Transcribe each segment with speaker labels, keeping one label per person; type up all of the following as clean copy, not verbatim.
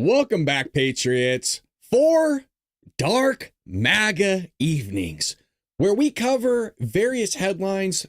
Speaker 1: Welcome back, Patriots, for Dark MAGA Evenings, where we cover various headlines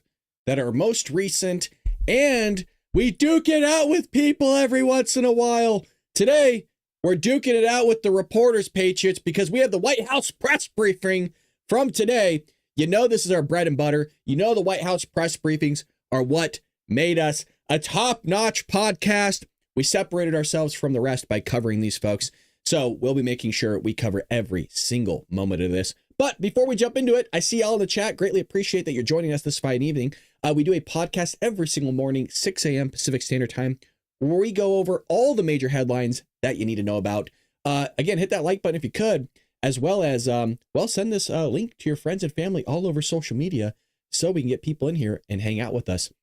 Speaker 1: that are most recent, and we duke it out with people every once in a while. Today, we're duking it out with the reporters, Patriots, because we have the White House press briefing from today. You know this is our bread and butter. You know the White House press briefings are what made us a top-notch podcast. We separated ourselves from the rest by covering these folks. So we'll be making sure we cover every single moment of this. But before we jump into it, I see y'all in the chat. Greatly appreciate that you're joining us this fine evening. We do a podcast every single morning, 6 a.m. Pacific Standard Time, where we go over all the major headlines that you need to know about. Again, hit that like button if you could, as well as, send this link to your friends and family all over social media so we can get people in here and hang out with us.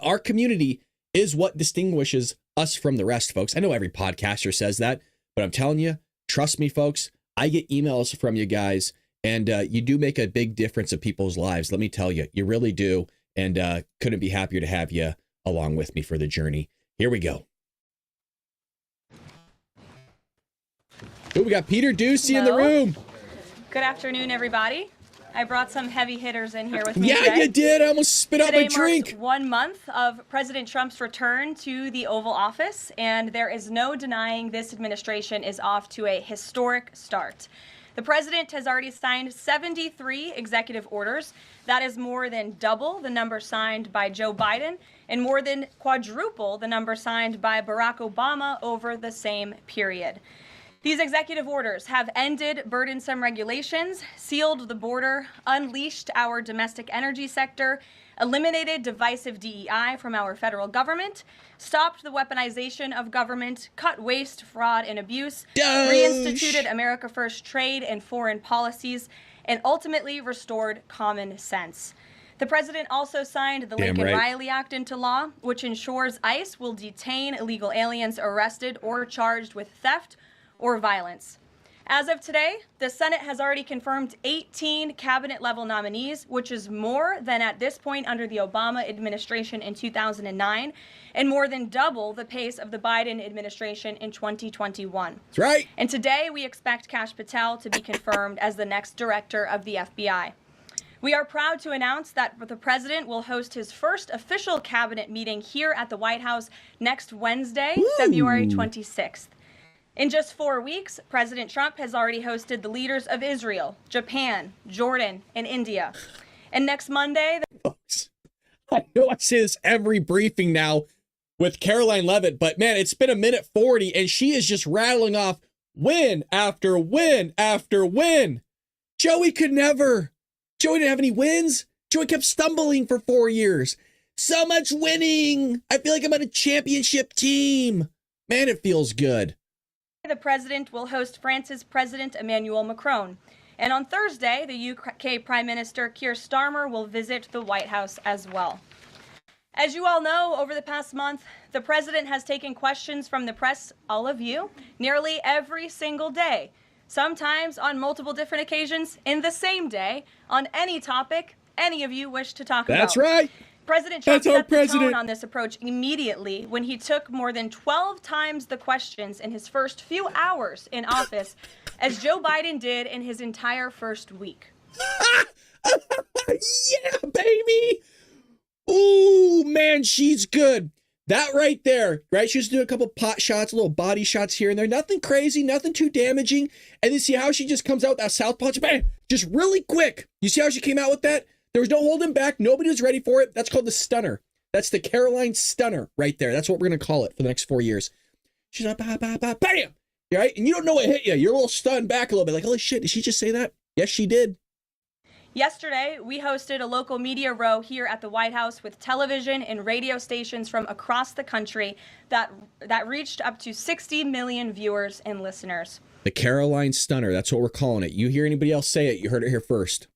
Speaker 1: Our community is what distinguishes us from the rest, folks. I know every podcaster says that, but I'm telling you, trust me, folks, I get emails from you guys, and you do make a big difference in people's lives. Let me tell you, you really do, and couldn't be happier to have you along with me for the journey. Here we go. Ooh, we got Peter Ducey in the room.
Speaker 2: Good afternoon, everybody. I brought some heavy hitters in here with me
Speaker 1: today. Yeah, you did. I almost spit out my drink.
Speaker 2: Today marks 1 month of President Trump's return to the Oval Office, and there is no denying this administration is off to a historic start. The president has already signed 73 executive orders. That is more than double the number signed by Joe Biden and more than quadruple the number signed by Barack Obama over the same period. These executive orders have ended burdensome regulations, sealed the border, unleashed our domestic energy sector, eliminated divisive DEI from our federal government, stopped the weaponization of government, cut waste, fraud, and abuse, reinstituted America First trade and foreign policies, and ultimately restored common sense. The president also signed the Lincoln-Riley Act into law, which ensures ICE will detain illegal aliens arrested or charged with theft or violence. As of today, the Senate has already confirmed 18 cabinet-level nominees, which is more than at this point under the Obama administration in 2009, and more than double the pace of the Biden administration in 2021.
Speaker 1: That's right.
Speaker 2: And today, we expect Kash Patel to be confirmed as the next director of the FBI. We are proud to announce that the president will host his first official cabinet meeting here at the White House next Wednesday, February 26th. In just 4 weeks, President Trump has already hosted the leaders of Israel, Japan, Jordan, and India. And next Monday...
Speaker 1: Folks, I know I say this every briefing now with Karoline Leavitt, but man, it's been a minute 40, and she is just rattling off win after win after win. Joey could never. Joey didn't have any wins. Joey kept stumbling for 4 years. So much winning. I feel like I'm on a championship team. Man, it feels good.
Speaker 2: The president will host France's President Emmanuel Macron. And on Thursday, the UK Prime Minister Keir Starmer will visit the White House as well. As you all know, over the past month, the president has taken questions from the press, all of you, nearly every single day. Sometimes on multiple different occasions in the same day, on any topic any of you wish to talk about.
Speaker 1: That's right.
Speaker 2: President Trump set the tone on this approach immediately when he took more than 12 times the questions in his first few hours in office, as Joe Biden did in his entire first week.
Speaker 1: Yeah, baby. Ooh, man, she's good. That right there, right? She was doing a couple pot shots, little body shots here and there. Nothing crazy, nothing too damaging. And then see how she just comes out with that south punch, bam, just really quick. You see how she came out with that? There was no holding back. Nobody was ready for it. That's called the stunner. That's the Karoline stunner right there. That's what we're going to call it for the next 4 years. She's like, bah, bah, bah, bam. Right? And you don't know what hit you. You're a little stunned back a little bit. Like, holy shit, did she just say that? Yes, she did.
Speaker 2: Yesterday, we hosted a local media row here at the White House with television and radio stations from across the country that reached up to 60 million viewers and listeners.
Speaker 1: The Karoline stunner. That's what we're calling it. You hear anybody else say it, you heard it here first.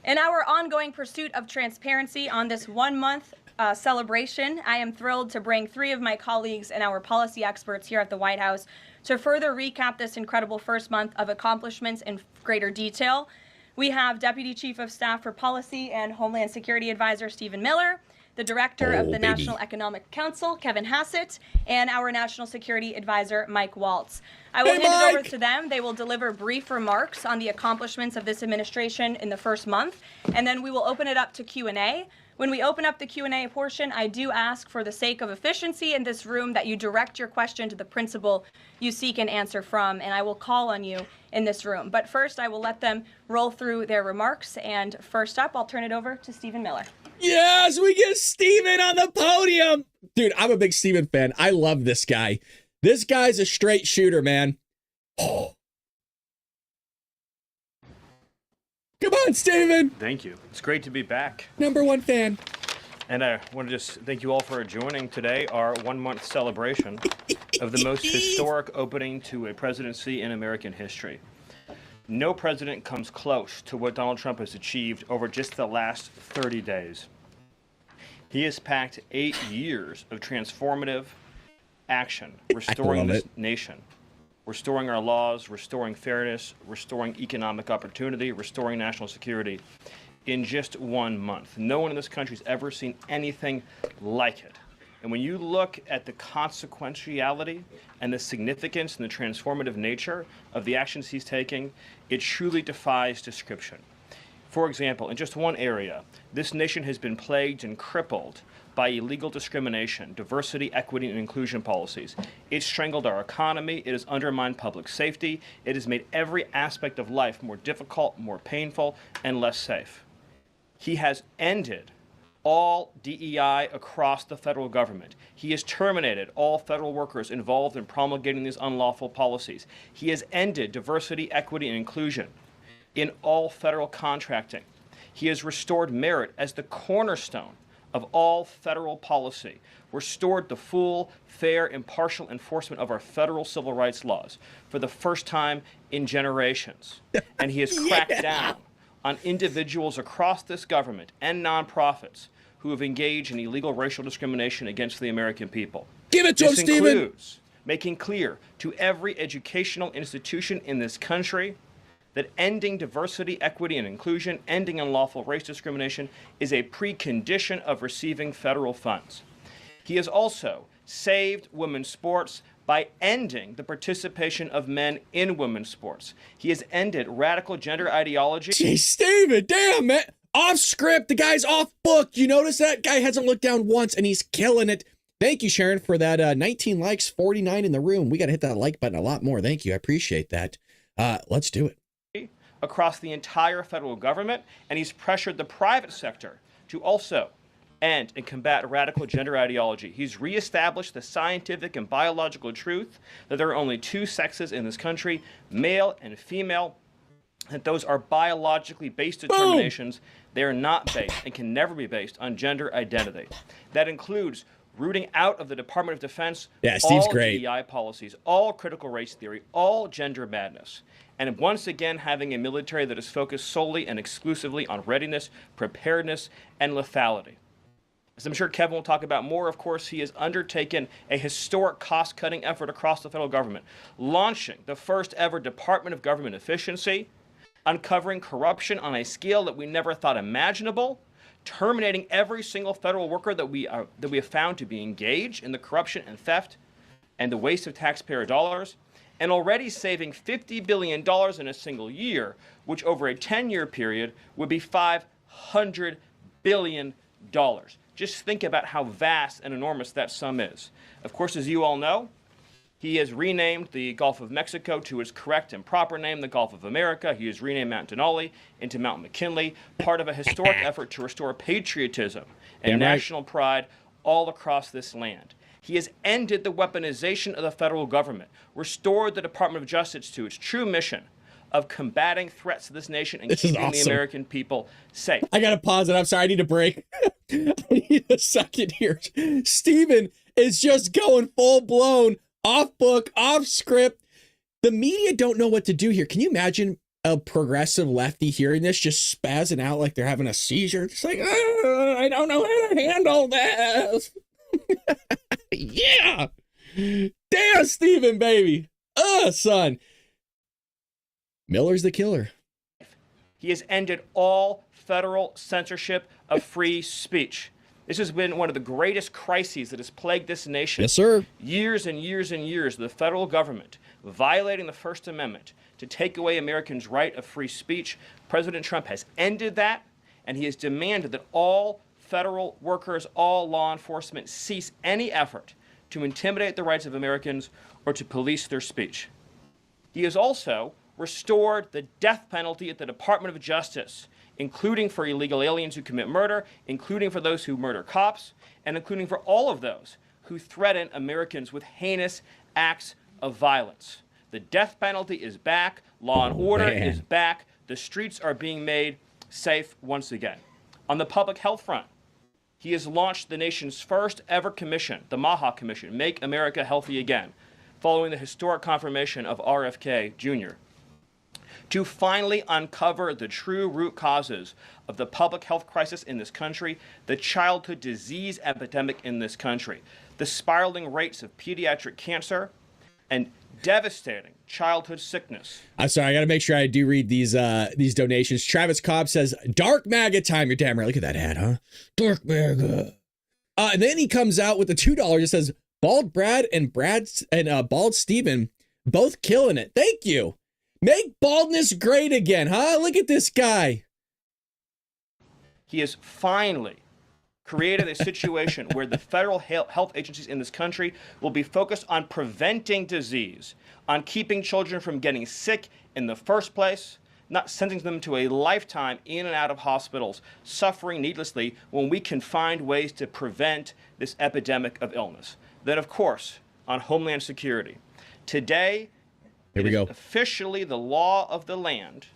Speaker 2: In our ongoing pursuit of transparency on this 1 month celebration, I am thrilled to bring 3 of my colleagues and our policy experts here at the White House to further recap this incredible first month of accomplishments in greater detail. We have Deputy Chief of Staff for Policy and Homeland Security Advisor Stephen Miller, the director of the
Speaker 1: baby.
Speaker 2: National Economic Council, Kevin Hassett, and our National Security Advisor, Mike Waltz. I will hand it over to them. They will deliver brief remarks on the accomplishments of this administration in the first month, and then we will open it up to Q&A. When we open up the Q&A portion, I do ask, for the sake of efficiency in this room, that you direct your question to the principal you seek an answer from, and I will call on you in this room. But first, I will let them roll through their remarks, and first up, I'll turn it over to Stephen Miller.
Speaker 1: Yes, we get Stephen on the podium. Dude, I'm a big Stephen fan. I love this guy. This guy's a straight shooter, man. Oh. Come on, Stephen.
Speaker 3: Thank you. It's great to be back.
Speaker 1: #1 fan.
Speaker 3: And I want to just thank you all for joining today, our 1-month celebration of the most historic opening to a presidency in American history. No president comes close to what Donald Trump has achieved over just the last 30 days. He has packed 8 years of transformative action, restoring this nation, restoring our laws, restoring fairness, restoring economic opportunity, restoring national security in just 1 month. No one in this country has ever seen anything like it. And when you look at the consequentiality and the significance and the transformative nature of the actions he's taking, it truly defies description. For example, in just one area, this nation has been plagued and crippled by illegal discrimination, diversity, equity, and inclusion policies. It's strangled our economy. It has undermined public safety. It has made every aspect of life more difficult, more painful, and less safe. He has ended all DEI across the federal government. He has terminated all federal workers involved in promulgating these unlawful policies. He has ended diversity, equity, and inclusion in all federal contracting. He has restored merit as the cornerstone of all federal policy, restored the full, fair, impartial enforcement of our federal civil rights laws for the first time in generations. And he has cracked down on individuals across this government and nonprofits who have engaged in illegal racial discrimination against the American people.
Speaker 1: Give it to him,
Speaker 3: This
Speaker 1: Stephen.
Speaker 3: includes making clear to every educational institution in this country that ending diversity, equity, and inclusion, ending unlawful race discrimination is a precondition of receiving federal funds. He has also saved women's sports by ending the participation of men in women's sports. He has ended radical gender ideology.
Speaker 1: Gee, Stephen, damn, man. Off script. The guy's off book. You notice that guy hasn't looked down once, and he's killing it. Thank you, Sharon, for that 19 likes, 49 in the room. We got to hit that like button a lot more. Thank you. I appreciate that. Let's do it.
Speaker 3: Across the entire federal government, and he's pressured the private sector to also end and combat radical gender ideology. He's reestablished the scientific and biological truth that there are only two sexes in this country, male and female, that those are biologically based determinations. They are not based and can never be based on gender identity. That includes rooting out of the Department of Defense all DEI policies, all critical race theory, all gender madness. And once again, having a military that is focused solely and exclusively on readiness, preparedness, and lethality. As I'm sure Kevin will talk about more, of course, he has undertaken a historic cost-cutting effort across the federal government, launching the first ever Department of Government Efficiency, uncovering corruption on a scale that we never thought imaginable, terminating every single federal worker that we have found to be engaged in the corruption and theft and the waste of taxpayer dollars, and already saving $50 billion in a single year, which over a 10-year period would be $500 billion. Just think about how vast and enormous that sum is. Of course, as you all know, he has renamed the Gulf of Mexico to its correct and proper name, the Gulf of America. He has renamed Mount Denali into Mount McKinley, part of a historic effort to restore patriotism and national pride all across this land. He has ended the weaponization of the federal government, restored the Department of Justice to its true mission of combating threats to this nation and keeping the American people safe.
Speaker 1: I got to pause it. I'm sorry. I need a break. I need a second here. Stephen is just going full blown off book, off script. The media don't know what to do here. Can you imagine a progressive lefty hearing this, just spazzing out like they're having a seizure? Just like, I don't know how to handle this. Yeah. Damn, Stephen, baby. Son. Miller's the killer.
Speaker 3: He has ended all federal censorship of free speech. This has been one of the greatest crises that has plagued this nation.
Speaker 1: Yes, sir.
Speaker 3: Years and years and years of the federal government violating the First Amendment to take away Americans' right of free speech. President Trump has ended that, and he has demanded that all federal workers, all law enforcement, cease any effort to intimidate the rights of Americans or to police their speech. He has also restored the death penalty at the Department of Justice, including for illegal aliens who commit murder, including for those who murder cops, and including for all of those who threaten Americans with heinous acts of violence. The death penalty is back. Law and order is back. The streets are being made safe once again. On the public health front, he has launched the nation's first ever commission, the MAHA Commission, Make America Healthy Again, following the historic confirmation of RFK Jr., to finally uncover the true root causes of the public health crisis in this country, the childhood disease epidemic in this country, the spiraling rates of pediatric cancer, and devastating childhood sickness.
Speaker 1: I'm sorry, I got to make sure I do read these donations. Travis Cobb says, "Dark MAGA time." You're damn right. Look at that ad, huh? Dark MAGA. And then he comes out with the $2. It says, "Bald Brad and Bald Steven both killing it. Thank you. Make baldness great again, huh? Look at this guy."
Speaker 3: He has finally created a situation where the federal health agencies in this country will be focused on preventing disease, on keeping children from getting sick in the first place, not sending them to a lifetime in and out of hospitals, suffering needlessly, when we can find ways to prevent this epidemic of illness. Then, of course, on Homeland Security. Today,
Speaker 1: here we go.
Speaker 3: Officially the law of the land,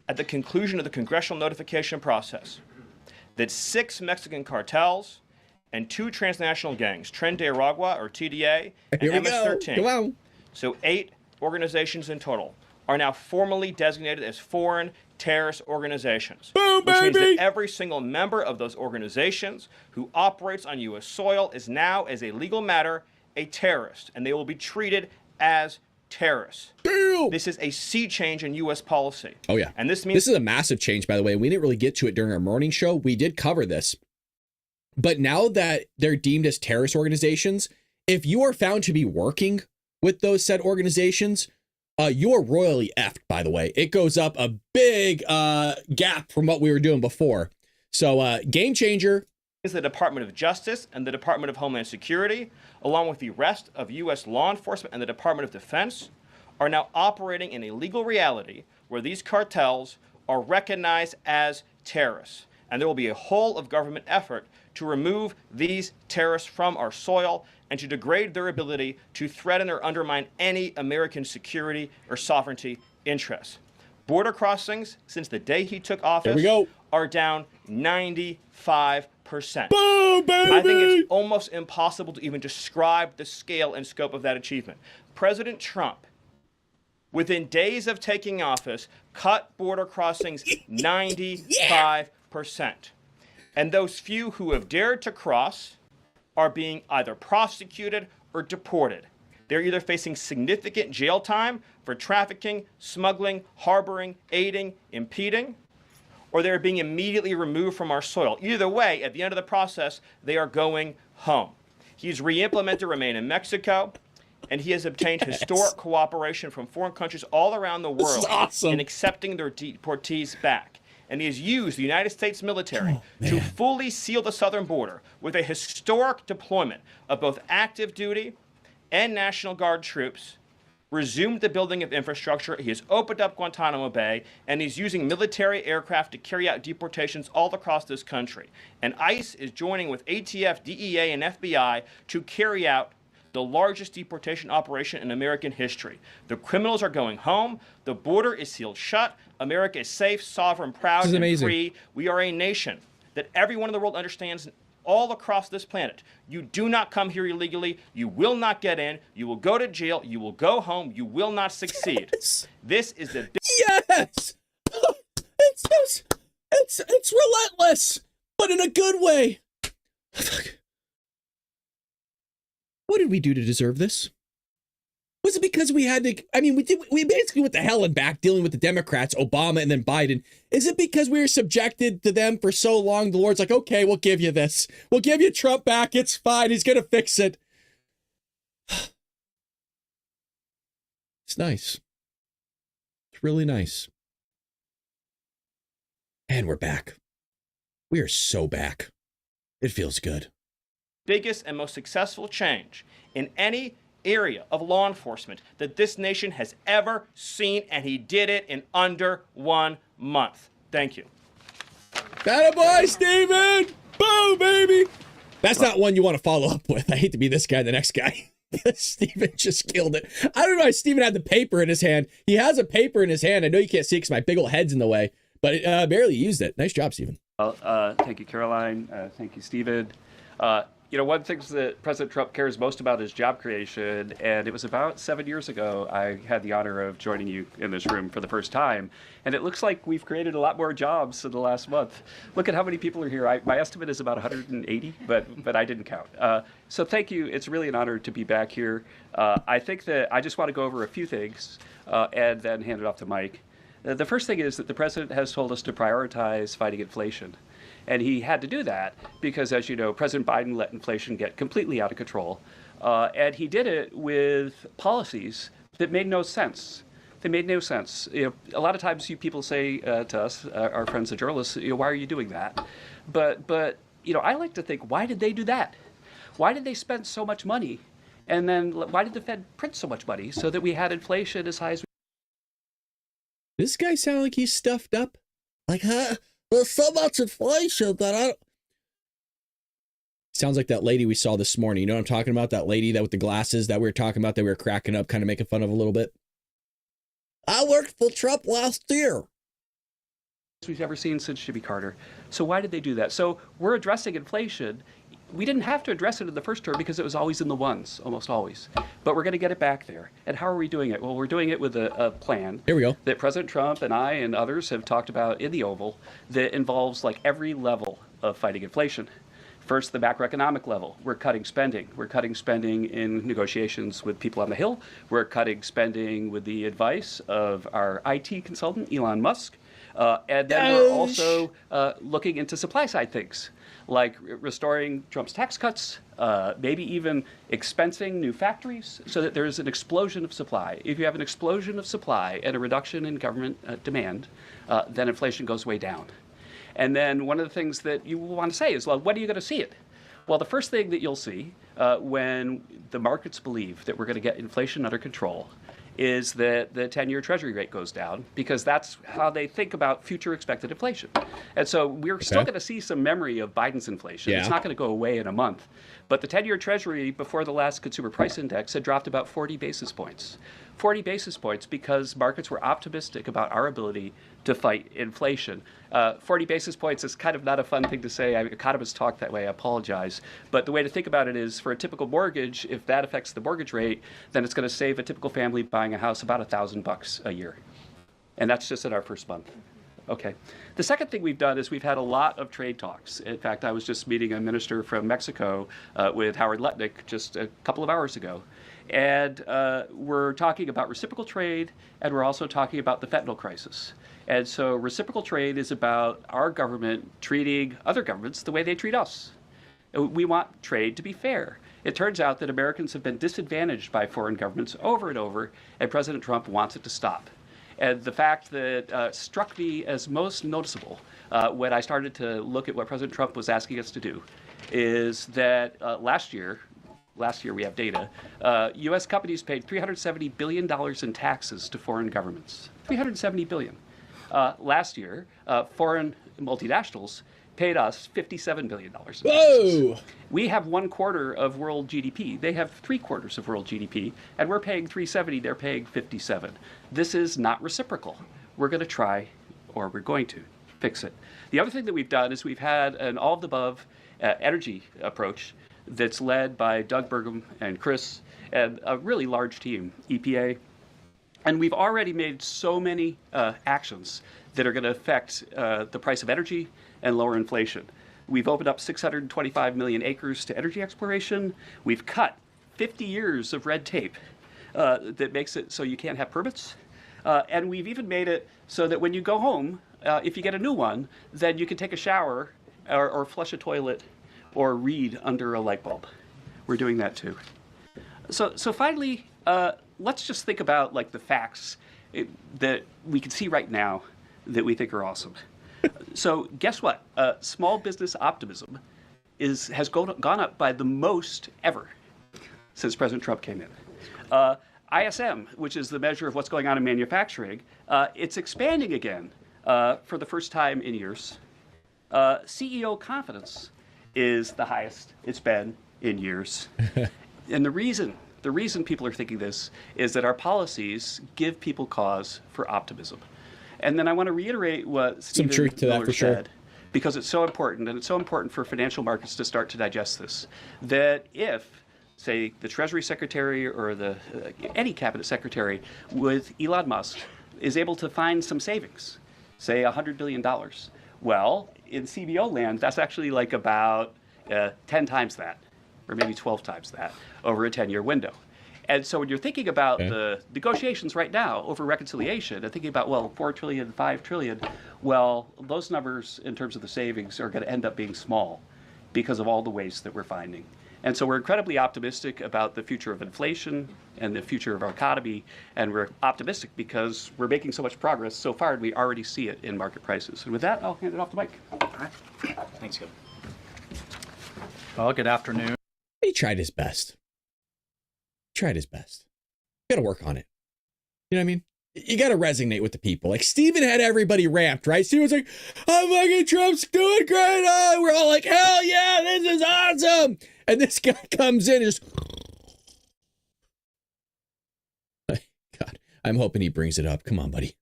Speaker 3: at the conclusion of the congressional notification process, that 6 Mexican cartels and 2 transnational gangs, Tren de Aragua, or TDA, and MS-13, so 8 organizations in total, are now formally designated as foreign terrorist organizations.
Speaker 1: Boom,
Speaker 3: which means
Speaker 1: baby!
Speaker 3: that every single member of those organizations who operates on U.S. soil is now, as a legal matter, a terrorist, and they will be treated as terrorists.
Speaker 1: Damn.
Speaker 3: This is a sea change in U.S. policy.
Speaker 1: Oh, yeah.
Speaker 3: And this means
Speaker 1: this is a massive change, by the way. We didn't really get to it during our morning show. We did cover this. But now that they're deemed as terrorist organizations, if you are found to be working with those said organizations, you are royally effed, by the way. It goes up a big gap from what we were doing before. So game changer.
Speaker 3: Is the Department of Justice and the Department of Homeland Security, along with the rest of U.S. law enforcement and the Department of Defense, are now operating in a legal reality where these cartels are recognized as terrorists. And there will be a whole of government effort to remove these terrorists from our soil and to degrade their ability to threaten or undermine any American security or sovereignty interests. Border crossings, since the day he took office, are down 95%.
Speaker 1: Boom, baby!
Speaker 3: I think it's almost impossible to even describe the scale and scope of that achievement. President Trump, within days of taking office, cut border crossings 95%. And those few who have dared to cross are being either prosecuted or deported. They're either facing significant jail time for trafficking, smuggling, harboring, aiding, impeding, or they're being immediately removed from our soil. Either way, at the end of the process, they are going home. He's re-implemented Remain in Mexico, and he has obtained historic cooperation from foreign countries all around the world in accepting their deportees back. And he has used the United States military to fully seal the southern border with a historic deployment of both active duty and National Guard troops, resumed the building of infrastructure. He has opened up Guantanamo Bay, and he's using military aircraft to carry out deportations all across this country. And ICE is joining with ATF, DEA, and FBI to carry out the largest deportation operation in American history. The criminals are going home. The border is sealed shut. America is safe, sovereign, proud, and free. We are a nation that everyone in the world understands all across this planet. You do not come here illegally. You will not get in. You will go to jail. You will go home. You will not succeed.
Speaker 1: Yes.
Speaker 3: This is the...
Speaker 1: Yes! It's relentless, but in a good way. What did we do to deserve this? Was it because we had to, I mean, we basically went to hell and back dealing with the Democrats, Obama and then Biden. Is it because we were subjected to them for so long? The Lord's like, okay, we'll give you this. We'll give you Trump back. It's fine. He's going to fix it. It's nice. It's really nice. And we're back. We are so back. It feels good.
Speaker 3: Biggest and most successful change in any area of law enforcement that this nation has ever seen, and he did it in under 1 month. Thank you.
Speaker 1: Attaboy, Steven! Boom, baby! That's not one you want to follow up with. I hate to be this guy, the next guy. Steven just killed it. I don't know why Steven had the paper in his hand. He has a paper in his hand. I know you can't see it because my big old head's in the way, but barely used it. Nice job, Steven.
Speaker 4: Thank you, Caroline. Thank you, Steven. One of the things that President Trump cares most about is job creation, and it was about 7 years ago I had the honor of joining you in this room for the first time, and it looks like we've created a lot more jobs in the last month. Look at how many people are here. My estimate is about 180, but I didn't count. So thank you. It's really an honor to be back here. I think that I just want to go over a few things and then hand it off to Mike. The first thing is that the president has told us to prioritize fighting inflation. And he had to do that because, as you know, President Biden let inflation get completely out of control. And he did it with policies that made no sense. They made no sense. A lot of times you people say to us, our friends the journalists, why are you doing that? But I like to think, why did they do that? Why did they spend so much money? And then why did the Fed print so much money so that we had inflation as high as we...
Speaker 1: This guy sound like he's stuffed up? Like, huh? There's so much inflation that I don't... Sounds like that lady we saw this morning. You know what I'm talking about? That lady that with the glasses that we were talking about that we were cracking up, kind of making fun of a little bit. I worked for Trump last year.
Speaker 4: We've ever seen since Jimmy Carter. So why did they do that? So we're addressing inflation. We didn't have to address it in the first term because it was always in the ones, almost always. But we're going to get it back there. And how are we doing it? Well, we're doing it with a plan.
Speaker 1: Here we go.
Speaker 4: That President Trump and I and others have talked about in the Oval that involves like every level of fighting inflation. First, the macroeconomic level. We're cutting spending. We're cutting spending in negotiations with people on the Hill. We're cutting spending with the advice of our IT consultant, Elon Musk. And then we're also looking into supply side things, like restoring Trump's tax cuts, maybe even expensing new factories so that there's an explosion of supply. If you have an explosion of supply and a reduction in government demand, then inflation goes way down. And then one of the things that you want to say is, well, when are you going to see it? Well, the first thing that you'll see when the markets believe that we're going to get inflation under control is that the 10-year Treasury rate goes down, because that's how they think about future expected inflation. And so we're still going to see some memory of Biden's inflation. Yeah. It's not going to go away in a month. But the 10-year Treasury before the last consumer price index had dropped about 40 basis points. 40 basis points because markets were optimistic about our ability to fight inflation. 40 basis points is kind of not a fun thing to say. Economists talk that way. I apologize. But the way to think about it is, for a typical mortgage, if that affects the mortgage rate, then it's going to save a typical family buying a house about $1,000 a year. And that's just in our first month. Okay. The second thing we've done is we've had a lot of trade talks. In fact, I was just meeting a minister from Mexico with Howard Lutnick just a couple of hours ago. And we're talking about reciprocal trade, and we're also talking about the fentanyl crisis. And so reciprocal trade is about our government treating other governments the way they treat us. We want trade to be fair. It turns out that Americans have been disadvantaged by foreign governments over and over, and President Trump wants it to stop. And the fact that struck me as most noticeable when I started to look at what President Trump was asking us to do is that last year we have data, U.S. companies paid $370 billion in taxes to foreign governments. $370 billion. Last year, foreign multinationals paid us $57 billion.
Speaker 1: Whoa!
Speaker 4: We have 1/4 of world GDP. They have 3/4 of world GDP, and we're paying 370. They're paying 57. This is not reciprocal. We're going to try, or we're going to fix it. The other thing that we've done is we've had an all-of-the-above energy approach that's led by Doug Burgum and Chris and a really large team, EPA. And we've already made so many actions that are going to affect the price of energy and lower inflation. We've opened up 625 million acres to energy exploration. We've cut 50 years of red tape. that makes it so you can't have permits. And we've even made it so that when you go home, if you get a new one, then you can take a shower or flush a toilet or read under a light bulb. We're doing that too. So finally, let's just think about like the facts that we can see right now that we think are awesome. So guess what? Small business optimism has gone up by the most ever since President Trump came in. ISM, which is the measure of what's going on in manufacturing, it's expanding again for the first time in years. CEO confidence is the highest it's been in years. And the reason people are thinking this is that our policies give people cause for optimism. And then I want to reiterate what Stephen
Speaker 1: truth to that,
Speaker 4: Miller
Speaker 1: for sure.
Speaker 4: said, because it's so important, and it's so important for financial markets to start to digest this, that if, say, the Treasury Secretary or any cabinet secretary with Elon Musk is able to find some savings, say $100 billion, well, in CBO land, that's actually like about 10 times that, or maybe 12 times that, over a 10-year window. And so when you're thinking about the negotiations right now over reconciliation and thinking about, well, 4 trillion, 5 trillion, well, those numbers in terms of the savings are going to end up being small because of all the waste that we're finding. And so we're incredibly optimistic about the future of inflation and the future of our economy. And we're optimistic because we're making so much progress so far, and we already see it in market prices. And with that, I'll hand it off to Mike.
Speaker 5: All right. Thanks, Kevin. Well, good afternoon.
Speaker 1: He tried his best. Tried his best. Got to work on it. You know what I mean? You got to resonate with the people. Like Stephen had everybody ramped, right? Stephen was like, "Oh, fucking Trump's doing great." Oh, we're all like, "Hell yeah, this is awesome." And this guy comes in and just, God, I'm hoping he brings it up. Come on, buddy.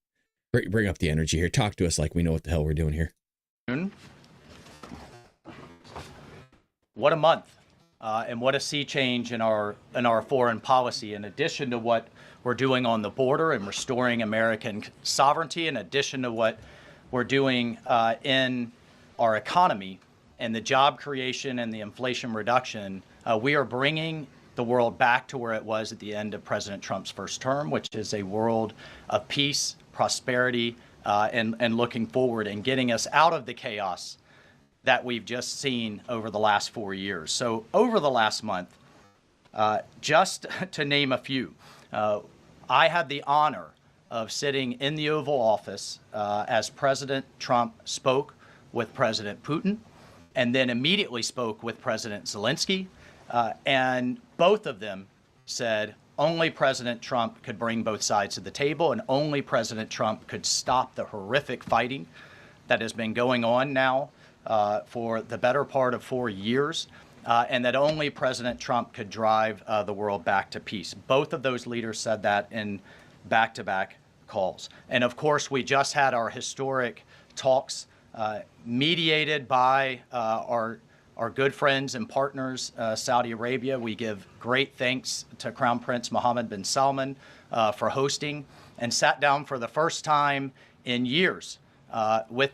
Speaker 1: Bring up the energy here. Talk to us like we know what the hell we're doing here.
Speaker 5: What a month. And what a sea change in our foreign policy, in addition to what we're doing on the border and restoring American sovereignty, in addition to what we're doing in our economy and the job creation and the inflation reduction. We are bringing the world back to where it was at the end of President Trump's first term, which is a world of peace, prosperity, and looking forward and getting us out of the chaos that we've just seen over the last 4 years. So over the last month, just to name a few, I had the honor of sitting in the Oval Office as President Trump spoke with President Putin, and then immediately spoke with President Zelensky, and both of them said only President Trump could bring both sides to the table, and only President Trump could stop the horrific fighting that has been going on now for the better part of 4 years, and that only President Trump could drive the world back to peace. Both of those leaders said that in back-to-back calls. And of course, we just had our historic talks mediated by our good friends and partners, Saudi Arabia. We give great thanks to Crown Prince Mohammed bin Salman for hosting, and sat down for the first time in years with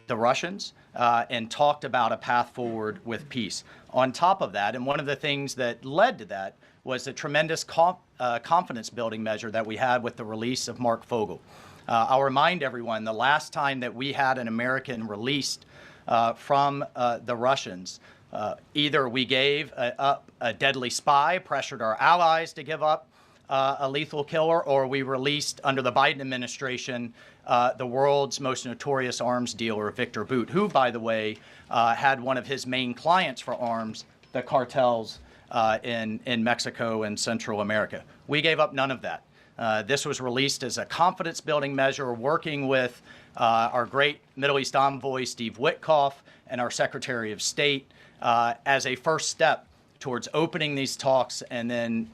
Speaker 5: the Russians and talked about a path forward with peace. On top of that, and one of the things that led to that was the tremendous confidence building measure that we had with the release of Mark Fogel. I'll remind everyone, the last time that we had an American released from the Russians, either we gave up a deadly spy, pressured our allies to give up a lethal killer, or we released, under the Biden administration, the world's most notorious arms dealer, Victor Bout, who, by the way, had one of his main clients for arms, the cartels in Mexico and Central America. We gave up none of that. This was released as a confidence-building measure, working with our great Middle East envoy, Steve Witkoff, and our Secretary of State as a first step towards opening these talks and then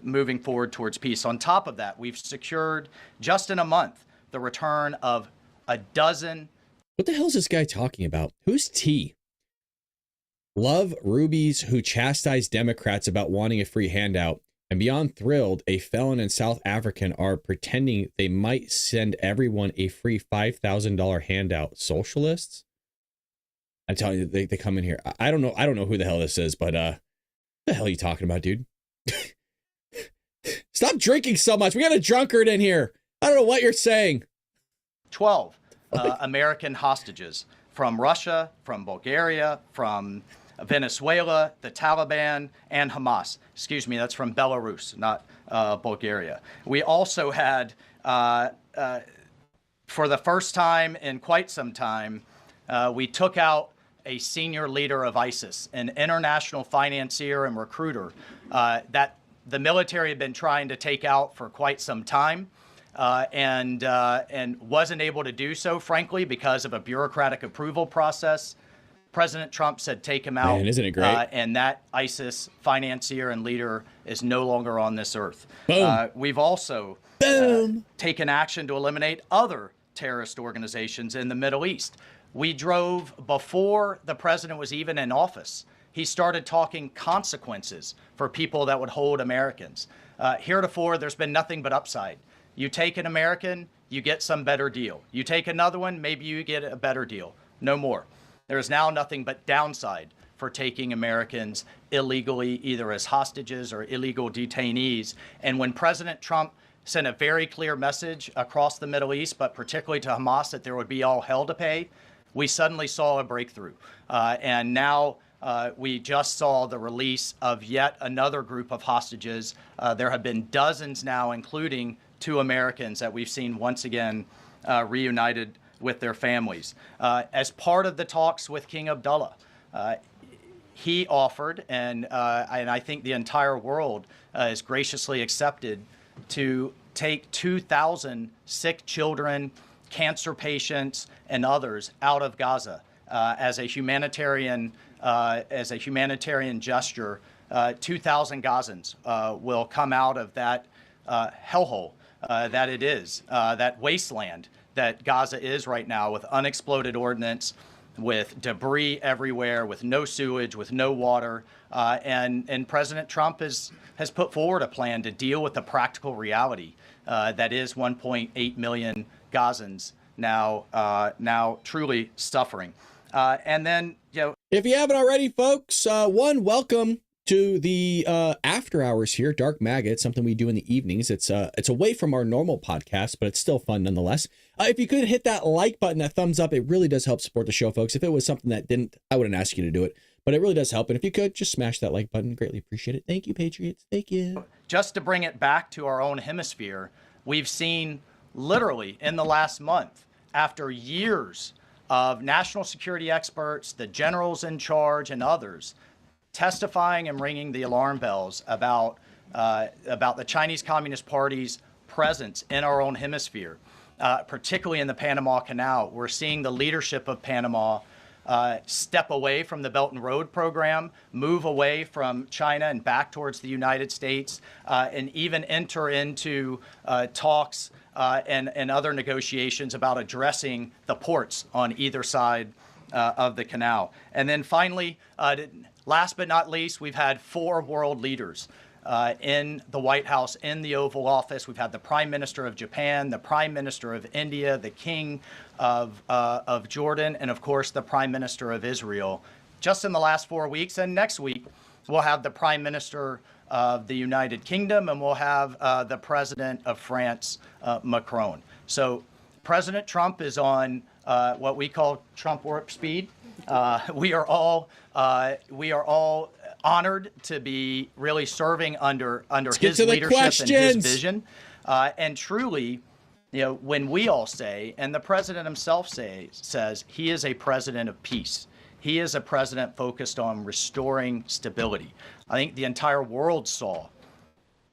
Speaker 5: moving forward towards peace. On top of that, we've secured, just in a month, the return of a dozen.
Speaker 1: What the hell is this guy talking about? Who's T? Love rubies who chastise Democrats about wanting a free handout, and beyond thrilled, a felon and South African are pretending they might send everyone a free $5,000 handout. Socialists? I'm telling you, they come in here. I don't know who the hell this is, but what the hell are you talking about, dude? Stop drinking so much. We got a drunkard in here. I don't know what you're saying.
Speaker 5: 12 American hostages from Russia, from Bulgaria, from Venezuela, the Taliban, and Hamas. Excuse me, that's from Belarus, not Bulgaria. We also had, for the first time in quite some time, we took out a senior leader of ISIS, an international financier and recruiter that the military had been trying to take out for quite some time. And wasn't able to do so, frankly, because of a bureaucratic approval process. President Trump said, take him out.
Speaker 1: Man, isn't it great?
Speaker 5: And that ISIS financier and leader is no longer on this earth.
Speaker 1: Boom.
Speaker 5: We've also taken action to eliminate other terrorist organizations in the Middle East. We drove, before the president was even in office, he started talking consequences for people that would hold Americans. Heretofore, there's been nothing but upside. You take an American, you get some better deal. You take another one, maybe you get a better deal. No more. There is now nothing but downside for taking Americans illegally, either as hostages or illegal detainees. And when President Trump sent a very clear message across the Middle East, but particularly to Hamas, that there would be all hell to pay, we suddenly saw a breakthrough. And now we just saw the release of yet another group of hostages. There have been dozens now, including 2 Americans that we've seen once again reunited with their families. As part of the talks with King Abdullah, he offered, and I think the entire world is graciously accepted, to take 2,000 sick children, cancer patients, and others out of Gaza as a humanitarian gesture. 2,000 Gazans will come out of that hellhole that it is, that wasteland that Gaza is right now, with unexploded ordnance, with debris everywhere, with no sewage, with no water. And President Trump has put forward a plan to deal with the practical reality that is 1.8 million Gazans now truly suffering. And then,
Speaker 1: if you haven't already, folks, welcome to the after hours here, Dark Maggot. It's something we do in the evenings. It's away from our normal podcast, but it's still fun nonetheless. If you could hit that like button, that thumbs up, it really does help support the show, folks. If it was something that didn't, I wouldn't ask you to do it, but it really does help. And if you could just smash that like button, greatly appreciate it. Thank you, Patriots. Thank you.
Speaker 5: Just to bring it back to our own hemisphere, we've seen literally in the last month, after years of national security experts, the generals in charge, and others testifying and ringing the alarm bells about the Chinese Communist Party's presence in our own hemisphere, particularly in the Panama Canal. We're seeing the leadership of Panama step away from the Belt and Road program, move away from China and back towards the United States, and even enter into talks and other negotiations about addressing the ports on either side of the canal. And then finally, last but not least, we've had 4 world leaders in the White House, in the Oval Office. We've had the Prime Minister of Japan, the Prime Minister of India, the King of Jordan, and of course the Prime Minister of Israel, just in the last 4 weeks. And next week, we'll have the Prime Minister of the United Kingdom, and we'll have the President of France, Macron. So President Trump is on what we call Trump warp speed. We are all honored to be really serving under his leadership and his vision. And truly, when we all say, and the president himself says, he is a president of peace. He is a president focused on restoring stability. I think the entire world saw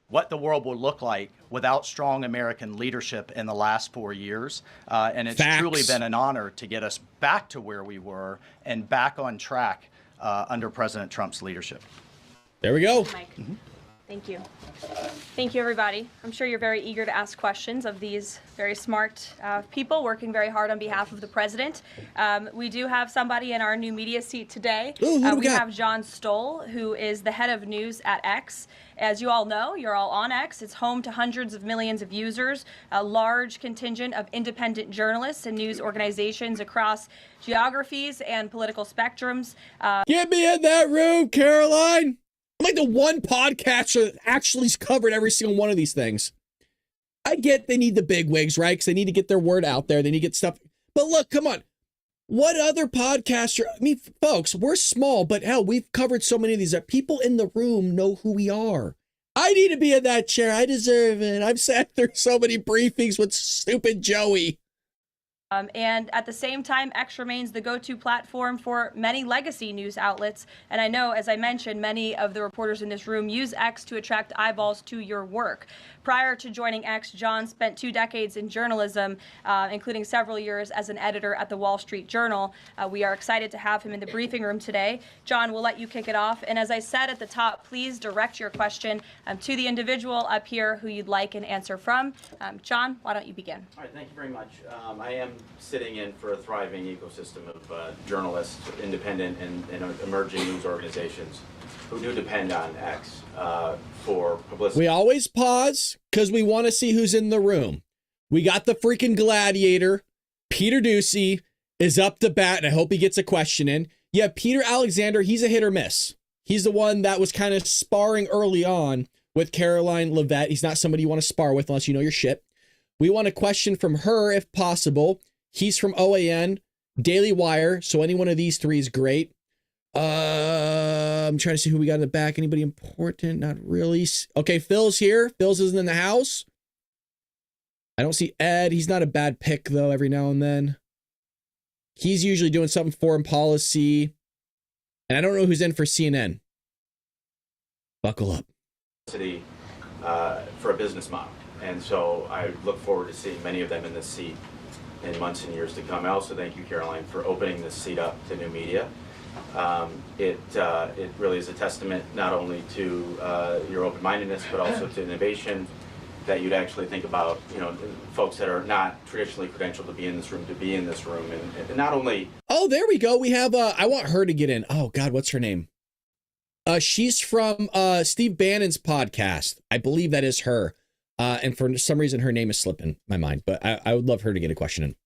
Speaker 5: what the world will look like without strong American leadership in the last 4 years. And it's truly been an honor to get us back to where we were and back on track under President Trump's leadership.
Speaker 1: There we go.
Speaker 2: Mike. Mm-hmm. Thank you. Thank you, everybody. I'm sure you're very eager to ask questions of these very smart people working very hard on behalf of the president. We do have somebody in our new media seat today.
Speaker 1: Ooh,
Speaker 2: we have John Stoll, who is the head of news at X. As you all know, you're all on X. It's home to hundreds of millions of users, a large contingent of independent journalists and news organizations across geographies and political spectrums.
Speaker 1: Get me in that room, Karoline. I'm like the one podcaster that actually has covered every single one of these things. I get they need the big wigs, right? Because they need to get their word out there. They need to get stuff. But look, come on. What other podcaster? I mean, folks, we're small, but hell, we've covered so many of these. People in the room know who we are. I need to be in that chair. I deserve it. I've sat through so many briefings with stupid Joey.
Speaker 2: And at the same time, X remains the go-to platform for many legacy news outlets. And I know, as I mentioned, many of the reporters in this room use X to attract eyeballs to your work. Prior to joining X, John spent 2 decades in journalism, including several years as an editor at the Wall Street Journal. We are excited to have him in the briefing room today. John, we'll let you kick it off. And as I said at the top, please direct your question to the individual up here who you'd like an answer from. John, why don't you begin?
Speaker 6: All right, thank you very much. I am sitting in for a thriving ecosystem of journalists, independent and emerging news organizations who do depend on X for publicity.
Speaker 1: We always pause because we want to see who's in the room. We got the freaking gladiator. Peter Ducey is up to bat, and I hope he gets a question in. Yeah, Peter Alexander, he's a hit or miss. He's the one that was kind of sparring early on with Karoline Leavitt. He's not somebody you want to spar with unless you know your shit. We want a question from her if possible. He's from OAN, Daily Wire, so any one of these 3 is great. I'm trying to see who we got in the back. Anybody important? Not really. Okay, Phil's here. Phil's isn't in the house. I don't see Ed. He's not a bad pick, though, every now and then. He's usually doing something foreign policy. And I don't know who's in for CNN. Buckle up.
Speaker 6: For a business model. And so I look forward to seeing many of them in this seat in months and years to come. I also thank you, Karoline, for opening this seat up to new media. It really is a testament not only to your open-mindedness, but also to innovation, that you'd actually think about, folks that are not traditionally credentialed to be in this room, and not only.
Speaker 1: Oh, there we go. We have, I want her to get in. Oh God, what's her name? She's from Steve Bannon's podcast. I believe that is her. And for some reason, her name is slipping my mind, but I would love her to get a question in.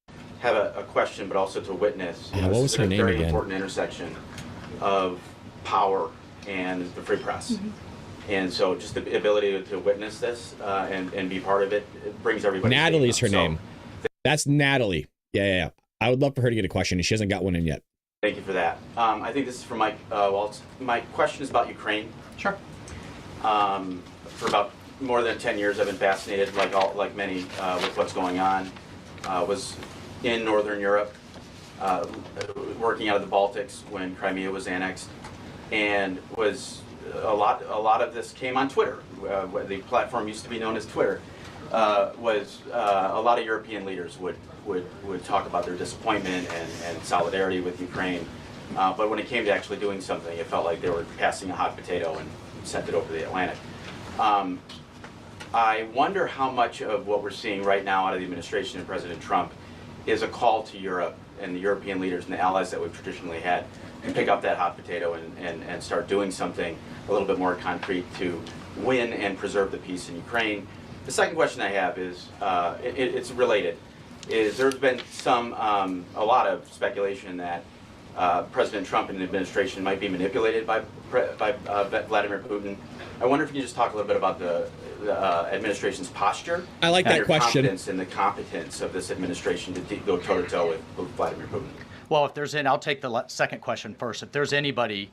Speaker 6: Have a question, but also to witness.
Speaker 1: What was her name again?
Speaker 6: This is a very important intersection of power and the free press. Mm-hmm. And so just the ability to witness this and be part of it, it brings everybody.
Speaker 1: Natalie's her name. That's Natalie. Yeah. I would love for her to get a question, and she hasn't got one in yet.
Speaker 6: Thank you for that. I think this is for Mike Waltz. My question is about Ukraine.
Speaker 5: Sure.
Speaker 6: For about more than 10 years, I've been fascinated, like many, with what's going on. Was in Northern Europe, working out of the Baltics when Crimea was annexed, and was a lot of this came on Twitter. The platform used to be known as Twitter. Was a lot of European leaders would talk about their disappointment and solidarity with Ukraine, but when it came to actually doing something, it felt like they were passing a hot potato and sent it over the Atlantic. I wonder how much of what we're seeing right now out of the administration and President Trump is a call to Europe and the European leaders and the allies that we've traditionally had to pick up that hot potato and start doing something a little bit more concrete to win and preserve the peace in Ukraine. The second question I have is, it's related, is there's been a lot of speculation that President Trump and the administration might be manipulated by Vladimir Putin. I wonder if you could just talk a little bit about the administration's posture.
Speaker 1: I like that question.
Speaker 6: Confidence in the competence of this administration to go toe-to-toe with Vladimir Putin.
Speaker 5: Well, I'll take the second question first. If there's anybody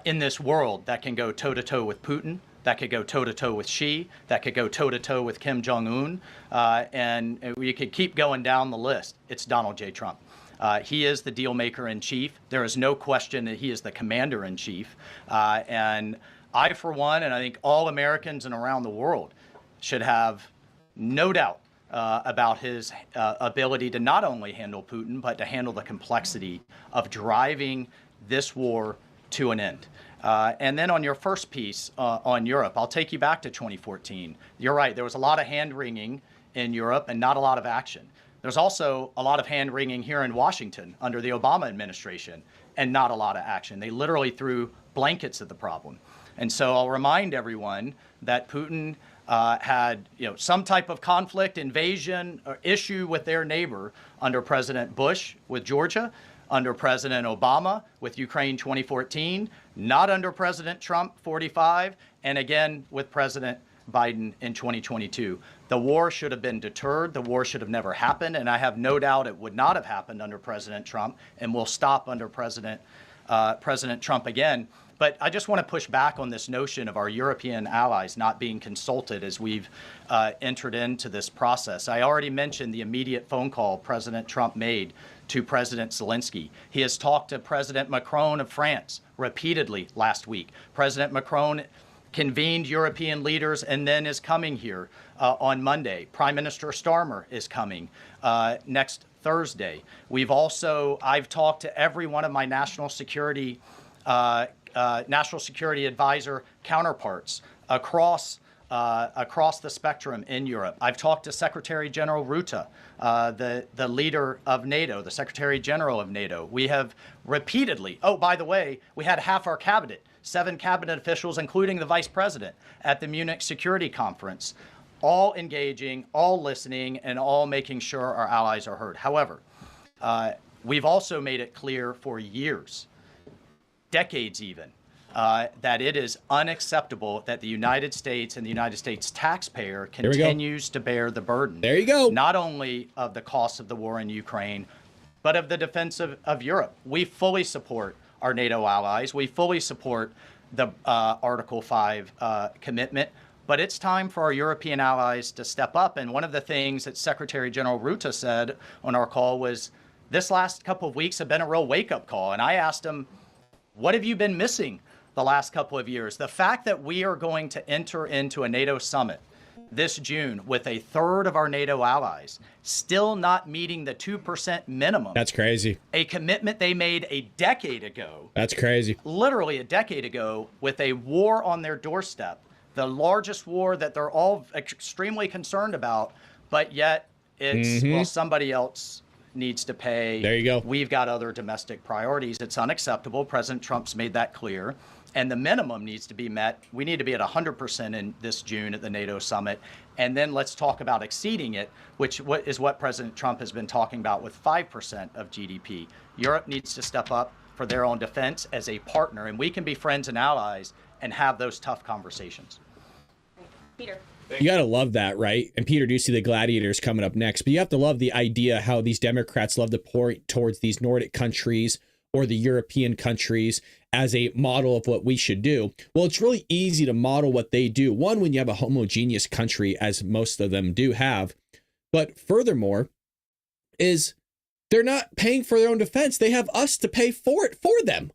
Speaker 5: in this world that can go toe-to-toe with Putin, that could go toe-to-toe with Xi, that could go toe-to-toe with Kim Jong-un, and we could keep going down the list, it's Donald J. Trump. He is the deal maker in chief. There is no question that he is the commander in chief. And I, for one, and I think all Americans and around the world should have no doubt about his ability to not only handle Putin, but to handle the complexity of driving this war to an end. And then on your first piece on Europe, I'll take you back to 2014. You're right, there was a lot of hand-wringing in Europe and not a lot of action. There's also a lot of hand-wringing here in Washington under the Obama administration and not a lot of action. They literally threw blankets at the problem. And so I'll remind everyone that Putin had some type of conflict, invasion, or issue with their neighbor under President Bush with Georgia. under President Obama with Ukraine 2014, not under President Trump 45, and again with President Biden in 2022. The war should have been deterred. The war should have never happened, and I have no doubt it would not have happened under President Trump and will stop under President Trump again. But I just want to push back on this notion of our European allies not being consulted as we've entered into this process. I already mentioned the immediate phone call President Trump made to President Zelensky. He has talked to President Macron of France repeatedly last week. President Macron convened European leaders and then is coming here on Monday. Prime Minister Starmer is coming next Thursday. I've talked to every one of my national security advisor counterparts across the spectrum in Europe. I've talked to Secretary General Rutte, the leader of NATO, the Secretary General of NATO. We have repeatedly, oh, by the way, we had half our cabinet, 7 cabinet officials, including the vice president, at the Munich Security Conference, all engaging, all listening, and all making sure our allies are heard. However, we've also made it clear for years, decades even, that it is unacceptable that the United States and the United States taxpayer continues to bear the burden.
Speaker 1: There you go.
Speaker 5: Not only of the cost of the war in Ukraine, but of the defense of Europe. We fully support our NATO allies. We fully support the Article 5 commitment. But it's time for our European allies to step up. And one of the things that Secretary General Rutte said on our call was, this last couple of weeks have been a real wake-up call. And I asked him, what have you been missing the last couple of years? The fact that we are going to enter into a NATO summit this June with a third of our NATO allies still not meeting the 2% minimum.
Speaker 1: That's crazy.
Speaker 5: A commitment they made a decade ago.
Speaker 1: That's crazy.
Speaker 5: Literally a decade ago, with a war on their doorstep, the largest war that they're all extremely concerned about, but yet it's, well, somebody else needs to pay.
Speaker 1: There you go.
Speaker 5: We've got other domestic priorities. It's unacceptable. President Trump's made that clear. And the minimum needs to be met. We need to be at 100% in this June at the NATO summit. And then let's talk about exceeding it, which is what President Trump has been talking about with 5% of GDP. Europe needs to step up for their own defense as a partner. And we can be friends and allies and have those tough conversations.
Speaker 2: Peter.
Speaker 1: You got to love that, right? And Peter, do you see the gladiators coming up next? But you have to love the idea how these Democrats love to point towards these Nordic countries or the European countries as a model of what we should do. Well, it's really easy to model what they do. One, when you have a homogeneous country, as most of them do have. But furthermore, is they're not paying for their own defense. They have us to pay for it for them.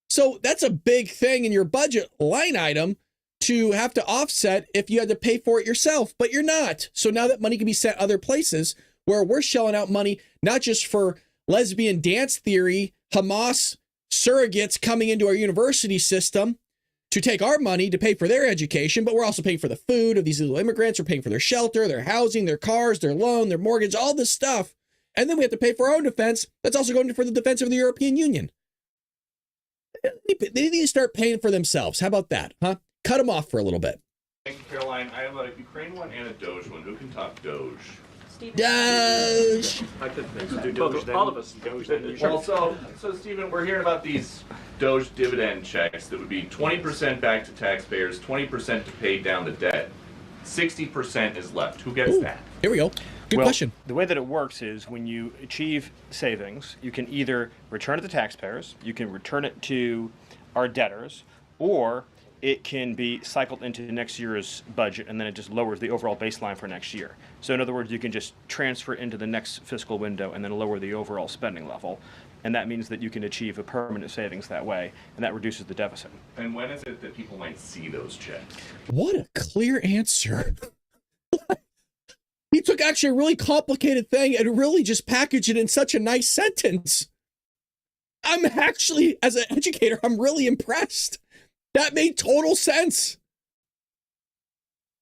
Speaker 1: So that's a big thing in your budget line item to have to offset if you had to pay for it yourself, but you're not. So now that money can be sent other places where we're shelling out money, not just for lesbian dance theory, Hamas surrogates coming into our university system to take our money to pay for their education, but we're also paying for the food of these illegal immigrants. We're paying for their shelter, their housing, their cars, their loan, their mortgage, all this stuff. And then we have to pay for our own defense. That's also going for the defense of the European Union. They need to start paying for themselves. How about that, huh? Cut them off for a little bit.
Speaker 7: Thank you, Caroline. I have a Ukraine one and a Doge one. Who can talk Doge?
Speaker 1: Doge!
Speaker 3: I could do Doge then.
Speaker 4: All of us.
Speaker 3: Doge then.
Speaker 7: Well, so Stephen, we're hearing about these Doge dividend checks that would be 20% back to taxpayers, 20% to pay down the debt. 60% is left. Who gets that?
Speaker 1: Here we go. Good question.
Speaker 3: The way that it works is when you achieve savings, you can either return it to taxpayers, you can return it to our debtors, or it can be cycled into next year's budget, and then it just lowers the overall baseline for next year. So in other words, you can just transfer it into the next fiscal window and then lower the overall spending level. And that means that you can achieve a permanent savings that way, and that reduces the deficit.
Speaker 7: And when is it that people might see those checks?
Speaker 1: What a clear answer. He took actually a really complicated thing and really just packaged it in such a nice sentence. I'm actually, as an educator, I'm really impressed. That made total sense.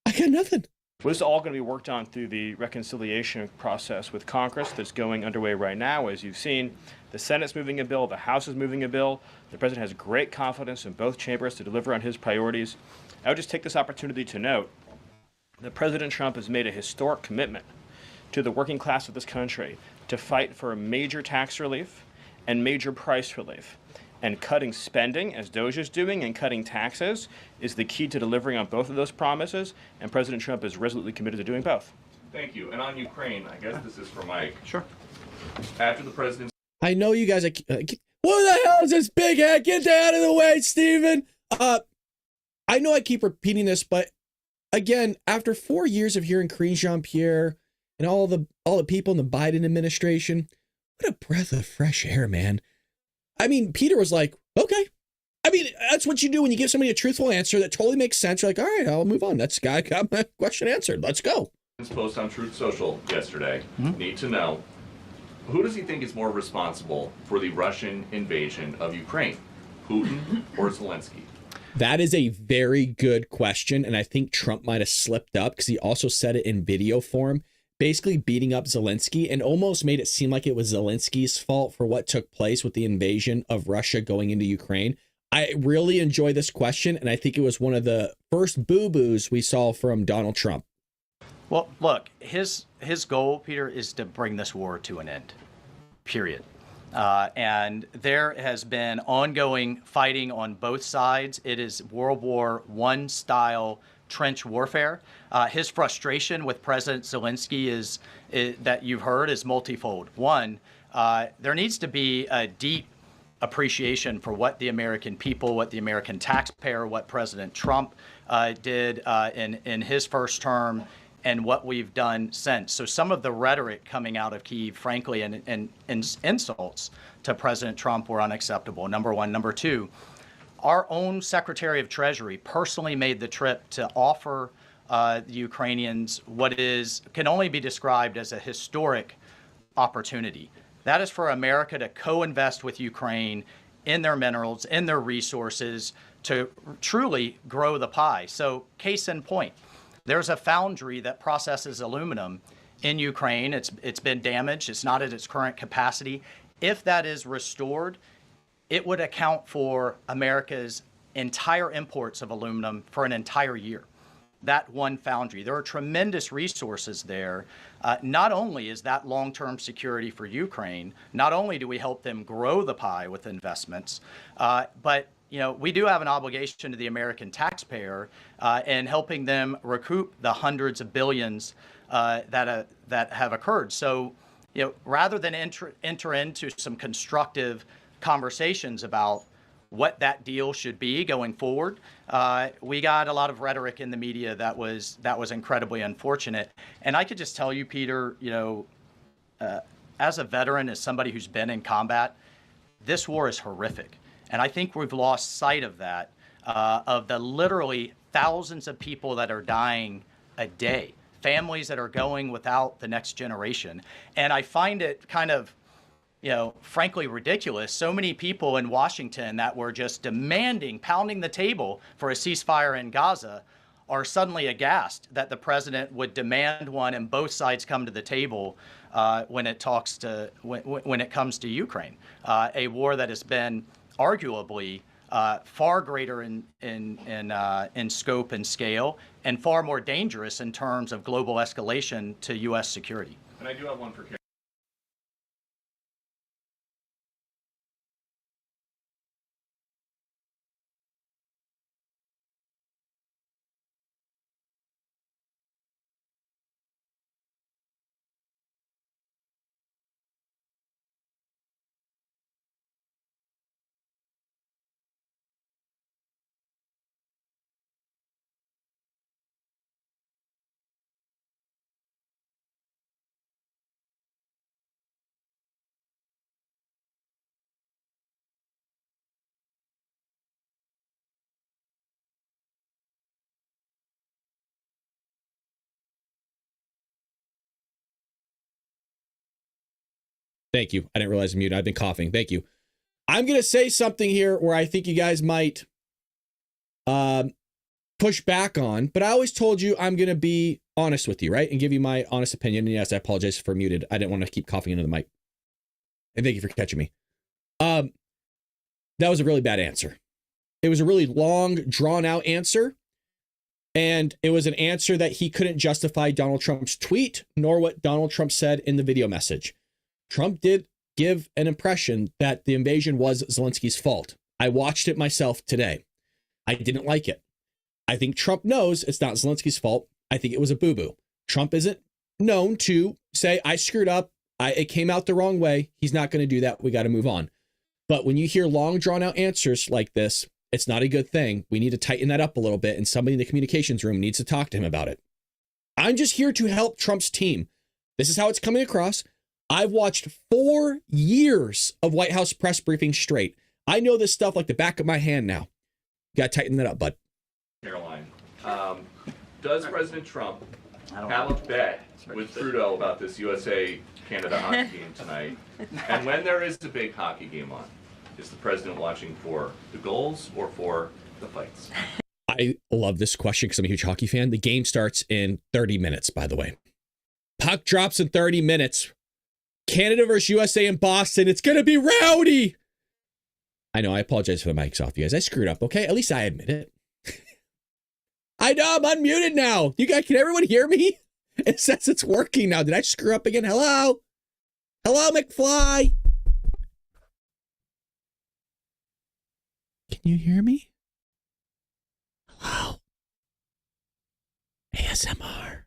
Speaker 1: I got nothing.
Speaker 3: Well, this is all going to be worked on through the reconciliation process with Congress that's going underway right now. As you've seen, the Senate's moving a bill, the House is moving a bill. The President has great confidence in both chambers to deliver on his priorities. I would just take this opportunity to note that President Trump has made a historic commitment to the working class of this country to fight for major tax relief and major price relief. And cutting spending, as Doge is doing, and cutting taxes is the key to delivering on both of those promises, and President Trump is resolutely committed to doing both.
Speaker 7: Thank you. And on Ukraine, I guess this is for Mike.
Speaker 5: Sure.
Speaker 7: After the president's
Speaker 1: I know you guys are. What the hell is this big head? Get out of the way, Steven. I know I keep repeating this, but again, after 4 years of hearing Karine Jean-Pierre and all the people in the Biden administration, what a breath of fresh air, man. I mean, Peter was like, okay. I mean, that's what you do when you give somebody a truthful answer that totally makes sense. You're like, all right, I'll move on. That's guy got my question answered. Let's go.
Speaker 7: post on Truth Social yesterday, need to know, who does he think is more responsible for the Russian invasion of Ukraine, Putin or Zelensky?
Speaker 1: That is a very good question, and I think Trump might have slipped up because he also said it in video form, basically beating up Zelensky and almost made it seem like it was Zelensky's fault for what took place with the invasion of Russia going into Ukraine. I really enjoy this question, and I think it was one of the first boo-boos we saw from Donald Trump.
Speaker 5: Well, look, his goal, Peter, is to bring this war to an end, period. And there has been ongoing fighting on both sides. It is World War I style trench warfare. His frustration with President Zelensky is that you've heard is multifold. One, there needs to be a deep appreciation for what the American people, what the American taxpayer, what President Trump did in his first term, and what we've done since. So some of the rhetoric coming out of Kyiv, frankly, and insults to President Trump were unacceptable, number one. Number two, our own Secretary of Treasury personally made the trip to offer the Ukrainians what can only be described as a historic opportunity. That is for America to co-invest with Ukraine in their minerals, in their resources, to truly grow the pie. So case in point, there's a foundry that processes aluminum in Ukraine. It's been damaged. It's not at its current capacity. If that is restored, it would account for America's entire imports of aluminum for an entire year. That one foundry. There are tremendous resources there. Not only is that long-term security for Ukraine, not only do we help them grow the pie with investments, but we do have an obligation to the American taxpayer in helping them recoup the hundreds of billions that have occurred. So, rather than enter into some constructive conversations about what that deal should be going forward, we got a lot of rhetoric in the media that was incredibly unfortunate. And I could just tell you, Peter, as a veteran, as somebody who's been in combat, this war is horrific. And I think we've lost sight of that, of the literally thousands of people that are dying a day, families that are going without the next generation. And I find it kind of, frankly ridiculous. So many people in Washington that were just demanding, pounding the table for a ceasefire in Gaza are suddenly aghast that the president would demand one and both sides come to the table when it comes to Ukraine, a war that has been arguably far greater in scope and scale and far more dangerous in terms of global escalation to U.S. security.
Speaker 7: And I do have one for Karen.
Speaker 1: Thank you. I didn't realize I'm muted. I've been coughing. Thank you. I'm going to say something here where I think you guys might push back on, but I always told you I'm going to be honest with you, right? And give you my honest opinion. And yes, I apologize for muted. I didn't want to keep coughing into the mic. And thank you for catching me. That was a really bad answer. It was a really long, drawn out answer. And it was an answer that he couldn't justify Donald Trump's tweet, nor what Donald Trump said in the video message. Trump did give an impression that the invasion was Zelensky's fault. I watched it myself today. I didn't like it. I think Trump knows it's not Zelensky's fault. I think it was a boo-boo. Trump isn't known to say, I screwed up. It came out the wrong way. He's not going to do that. We got to move on. But when you hear long, drawn-out answers like this, it's not a good thing. We need to tighten that up a little bit, and somebody in the communications room needs to talk to him about it. I'm just here to help Trump's team. This is how it's coming across. I've watched 4 years of White House press briefings straight. I know this stuff like the back of my hand now. You got to tighten that up, bud.
Speaker 7: Caroline, does President Trump have a bet with Trudeau about this USA-Canada hockey game tonight? And when there is a big hockey game on, is the president watching for the goals or for the fights?
Speaker 1: I love this question because I'm a huge hockey fan. The game starts in 30 minutes, by the way. Puck drops in 30 minutes. Canada versus USA in Boston. It's going to be rowdy. I know. I apologize for the mics off, you guys. I screwed up, okay? At least I admit it. I know. I'm unmuted now. You guys, can everyone hear me? It says it's working now. Did I screw up again? Hello? Hello, McFly? Can you hear me? Hello? ASMR.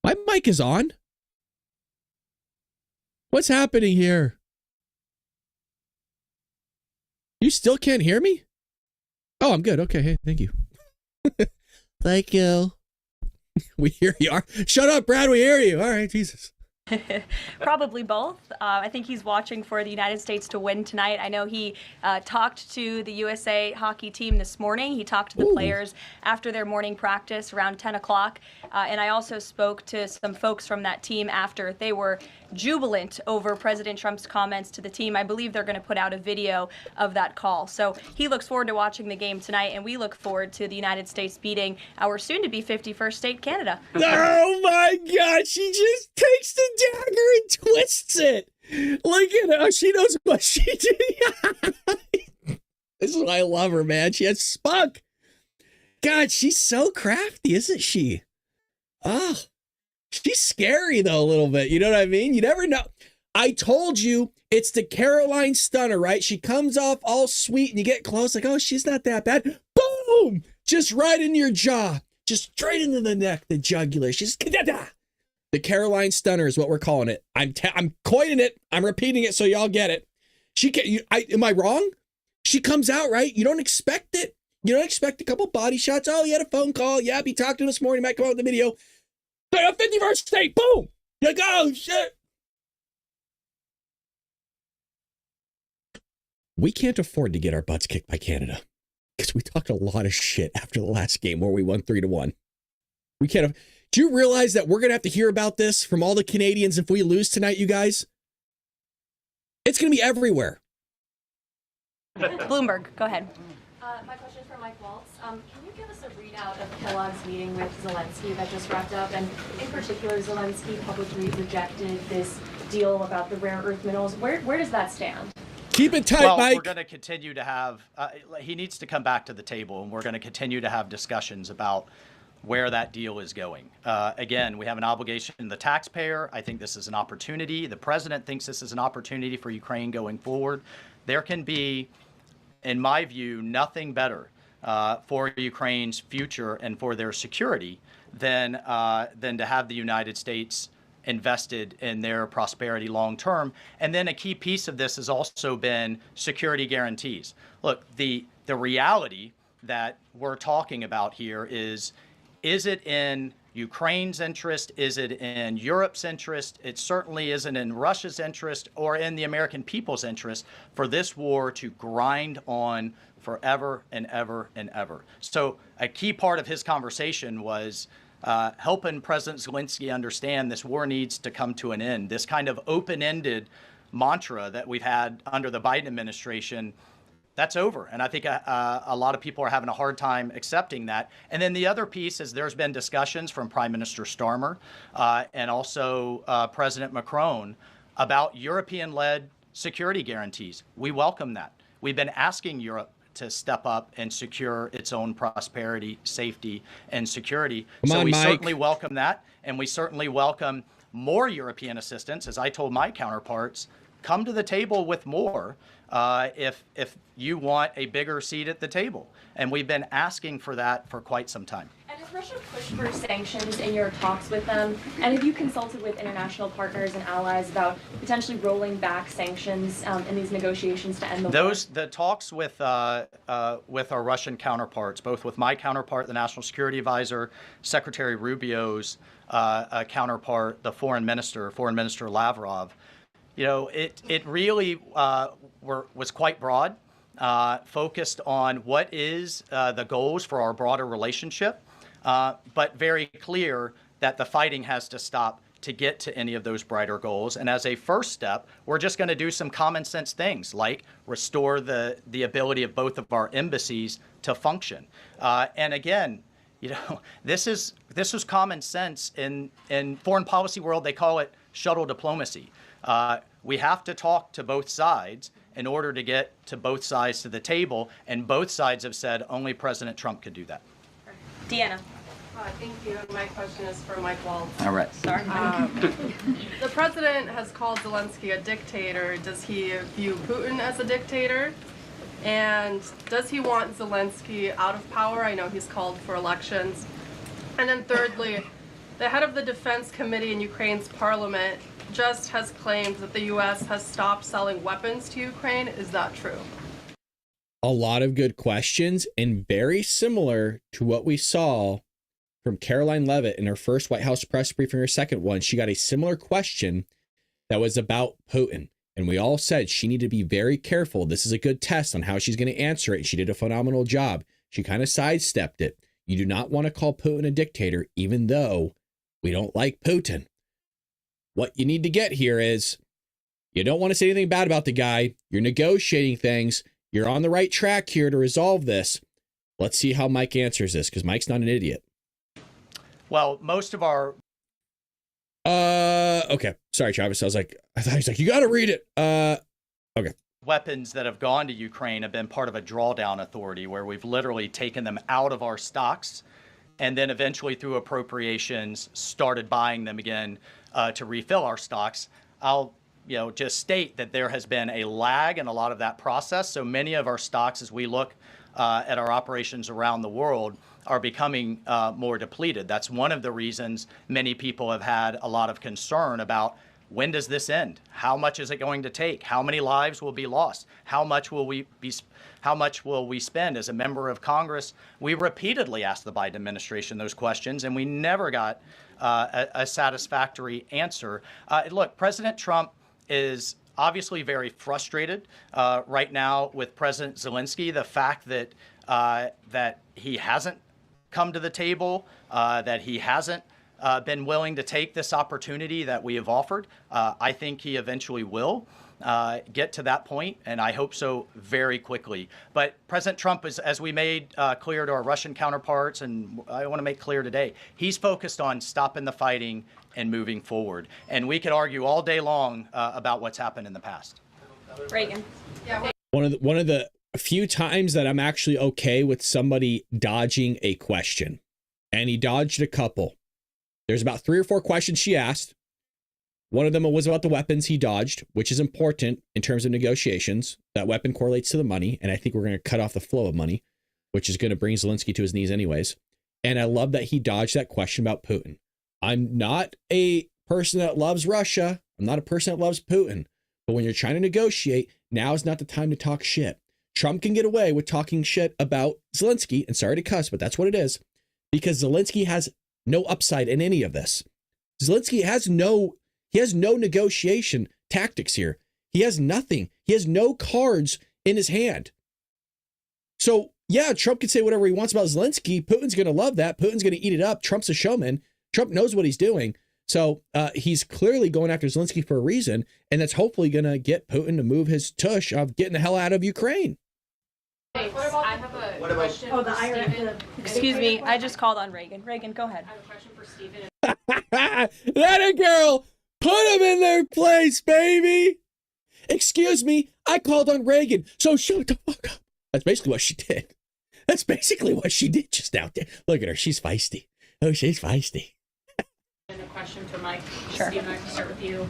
Speaker 1: My mic is on. What's happening here? You still can't hear me? Oh, I'm good. Okay. Hey, thank you. Thank you. We hear you. Shut up, Brad. We hear you. All right, Jesus.
Speaker 2: Probably both. I think he's watching for the United States to win tonight. I know he talked to the USA hockey team this morning. He talked to the players after their morning practice around 10 o'clock. And I also spoke to some folks from that team after. They were jubilant over President Trump's comments to the team. I believe they're going to put out a video of that call. So he looks forward to watching the game tonight, and we look forward to the United States beating our soon-to-be 51st state, Canada.
Speaker 1: Oh, my God. She just takes the dagger and twists it. Look at her. She knows what she did. This is why I love her, man. She has spunk. God, she's so crafty, isn't she? Oh, she's scary, though, a little bit. You know what I mean? You never know. I told you it's the Karoline Stunner, right? She comes off all sweet, and you get close, like, oh, she's not that bad. Boom! Just right in your jaw. Just straight into the neck, the jugular. She's... The Karoline Stunner is what we're calling it. I'm coining it. I'm repeating it so y'all get it. Am I wrong? She comes out, right? You don't expect it. You don't expect a couple body shots. Oh, he had a phone call. Yeah, he talked to him this morning. Might come out with the video. 51st state. Boom. You go. Shit. We can't afford to get our butts kicked by Canada because we talked a lot of shit after the last game where we won 3-1. We can't. Do you realize that we're going to have to hear about this from all the Canadians if we lose tonight, you guys? It's going to be everywhere.
Speaker 2: Bloomberg, go ahead.
Speaker 8: My question is for Mike Waltz. Can you give us a readout of Kellogg's meeting with Zelensky that just wrapped up? And in particular, Zelensky publicly rejected this deal about the rare earth minerals. Where does that stand?
Speaker 1: Keep it tight, Mike.
Speaker 5: We're going to continue to have, he needs to come back to the table, and we're going to continue to have discussions about where that deal is going. Again, we have an obligation to the taxpayer. I think this is an opportunity. The president thinks this is an opportunity for Ukraine going forward. There can be, in my view, nothing better for Ukraine's future and for their security than to have the United States invested in their prosperity long term. And then a key piece of this has also been security guarantees. Look, the reality that we're talking about here is it in Ukraine's interest? Is it in Europe's interest? It certainly isn't in Russia's interest or in the American people's interest for this war to grind on forever and ever and ever. So a key part of his conversation was helping President Zelensky understand this war needs to come to an end. This kind of open-ended mantra that we've had under the Biden administration, that's over. And I think a lot of people are having a hard time accepting that. And then the other piece is there's been discussions from Prime Minister Starmer and also President Macron about European-led security guarantees. We welcome that. We've been asking Europe to step up and secure its own prosperity, safety, and security. So we certainly welcome that. And we certainly welcome more European assistance, as I told my counterparts, come to the table with more if you want a bigger seat at the table. And we've been asking for that for quite some time.
Speaker 8: And has Russia pushed for sanctions in your talks with them? And have you consulted with international partners and allies about potentially rolling back sanctions in these negotiations to end the war?
Speaker 5: The talks with our Russian counterparts, both with my counterpart, the National Security Advisor, Secretary Rubio's counterpart, the Foreign Minister Lavrov, it really was quite broad, focused on what is the goals for our broader relationship, but very clear that the fighting has to stop to get to any of those brighter goals. And as a first step, we're just going to do some common sense things like restore the ability of both of our embassies to function. And again, this is common sense in foreign policy world. They call it shuttle diplomacy. We have to talk to both sides in order to get to both sides to the table, and both sides have said only President Trump could do that.
Speaker 2: Deanna.
Speaker 9: Thank you. My question is for Mike Waltz.
Speaker 5: All right.
Speaker 2: Sorry.
Speaker 9: The president has called Zelensky a dictator. Does he view Putin as a dictator? And does he want Zelensky out of power? I know he's called for elections. And then thirdly, the head of the Defense Committee in Ukraine's parliament just has claimed that the U.S. has stopped selling weapons to Ukraine. Is that true?
Speaker 1: A lot of good questions, and very similar to what we saw from Karoline Leavitt in her first White House press briefing, her second one. She got a similar question that was about Putin. And we all said she needed to be very careful. This is a good test on how she's going to answer it. And she did a phenomenal job. She kind of sidestepped it. You do not want to call Putin a dictator, even though we don't like Putin. What you need to get here is you don't want to say anything bad about the guy. You're negotiating things. You're on the right track here to resolve this. Let's see how Mike answers this, because Mike's not an idiot.
Speaker 5: Well, most of our...
Speaker 1: Okay. Sorry, Travis. I thought he was like, you got to read it. Okay.
Speaker 5: Weapons that have gone to Ukraine have been part of a drawdown authority where we've literally taken them out of our stocks and then eventually through appropriations started buying them again to refill our stocks. I'll just state that there has been a lag in a lot of that process. So many of our stocks, as we look at our operations around the world, are becoming more depleted. That's one of the reasons many people have had a lot of concern about when does this end? How much is it going to take? How many lives will be lost? How much will we spend? As a member of Congress, we repeatedly asked the Biden administration those questions, and we never got a satisfactory answer. Look, President Trump is obviously very frustrated right now with President Zelensky. The fact that he hasn't come to the table, that he hasn't been willing to take this opportunity that we have offered. I think he eventually will get to that point, and I hope so very quickly. But President Trump, as we made clear to our Russian counterparts, and I want to make clear today, he's focused on stopping the fighting and moving forward. And we could argue all day long about what's happened in the past.
Speaker 2: Reagan.
Speaker 1: One of the few times that I'm actually okay with somebody dodging a question, and he dodged a couple. There's about 3 or 4 questions she asked. One of them was about the weapons he dodged, which is important in terms of negotiations. That weapon correlates to the money, and I think we're going to cut off the flow of money, which is going to bring Zelensky to his knees anyways. And I love that he dodged that question about Putin. I'm not a person that loves Russia. I'm not a person that loves Putin. But when you're trying to negotiate, now is not the time to talk shit. Trump can get away with talking shit about Zelensky, and sorry to cuss, but that's what it is, because Zelensky has no upside in any of this. Zelensky has no negotiation tactics here. He has nothing. He has no cards in his hand. So yeah, Trump can say whatever he wants about Zelensky. Putin's going to love that. Putin's going to eat it up. Trump's a showman. Trump knows what he's doing. So he's clearly going after Zelensky for a reason, and that's hopefully going to get Putin to move his tush of getting the hell out of Ukraine.
Speaker 8: I have a question for Stephen.
Speaker 2: Excuse me, I just called on Reagan. Reagan, go ahead.
Speaker 8: I have a question for Stephen.
Speaker 1: That a girl. Put him in their place, baby. Excuse me, I called on Reagan, so shut the fuck up. That's basically what she did. That's basically what she did just out there. Look at her. She's feisty. Oh, she's feisty.
Speaker 8: And a question for Mike.
Speaker 2: Sure.
Speaker 8: Stephen, I can start with you.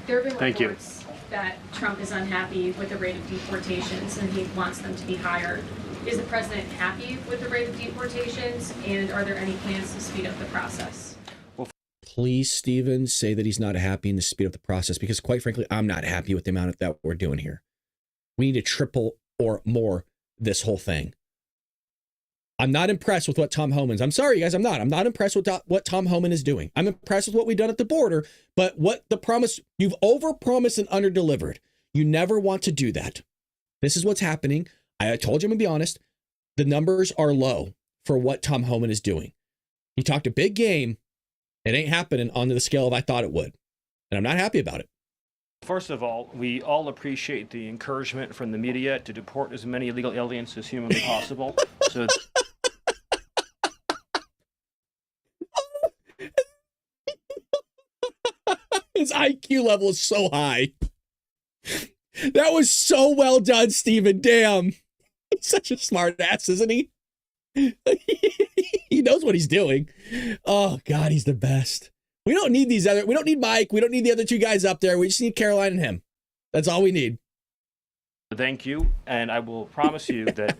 Speaker 8: There have been reports
Speaker 10: that Trump is unhappy with the rate of deportations and he wants them to be higher. Is the president happy with the rate of deportations, and are there any plans to speed up the process?
Speaker 1: Please, Stephen, say that he's not happy in the speed of the process, because quite frankly, I'm not happy with the amount that we're doing here. We need to triple or more this whole thing. I'm not impressed with what Tom Homan's. I'm sorry, guys, I'm not impressed with what Tom Homan is doing. I'm impressed with what we've done at the border, but what the promise, you've overpromised and underdelivered. You never want to do that. This is what's happening. I told you I'm going to be honest. The numbers are low for what Tom Homan is doing. He talked a big game. It ain't happening on the scale of I thought it would. And I'm not happy about it.
Speaker 3: First of all, we all appreciate the encouragement from the media to deport as many illegal aliens as humanly possible. So
Speaker 1: his IQ level is so high. That was so well done, Stephen. Damn. He's such a smart ass, isn't he? He knows what he's doing. Oh, God, he's the best. We don't need we don't need Mike. We don't need the other two guys up there. We just need Karoline and him. That's all we need.
Speaker 3: Thank you. And I will promise you that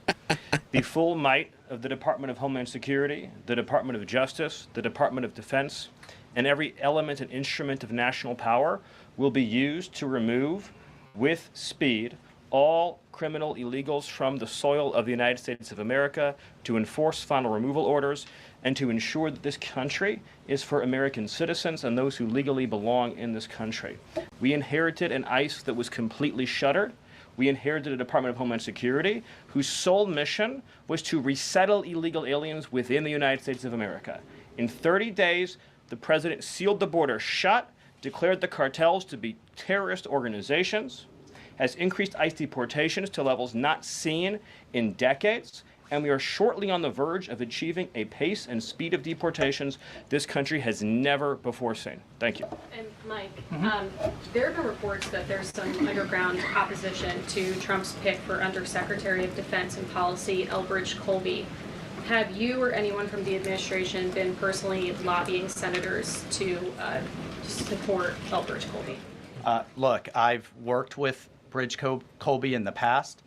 Speaker 3: the full might of the Department of Homeland Security, the Department of Justice, the Department of Defense, and every element and instrument of national power will be used to remove, with speed, all criminal illegals from the soil of the United States of America, to enforce final removal orders, and to ensure that this country is for American citizens and those who legally belong in this country. We inherited an ICE that was completely shuttered. We inherited a Department of Homeland Security whose sole mission was to resettle illegal aliens within the United States of America. In 30 days, the president sealed the border shut, declared the cartels to be terrorist organizations, has increased ICE deportations to levels not seen in decades, and we are shortly on the verge of achieving a pace and speed of deportations this country has never before seen. Thank you.
Speaker 10: And Mike, there have been reports that there's some underground opposition to Trump's pick for Undersecretary of Defense and Policy, Elbridge Colby. Have you or anyone from the administration been personally lobbying senators to support Elbridge Colby?
Speaker 5: Look, I've worked with Bridge Colby in the past.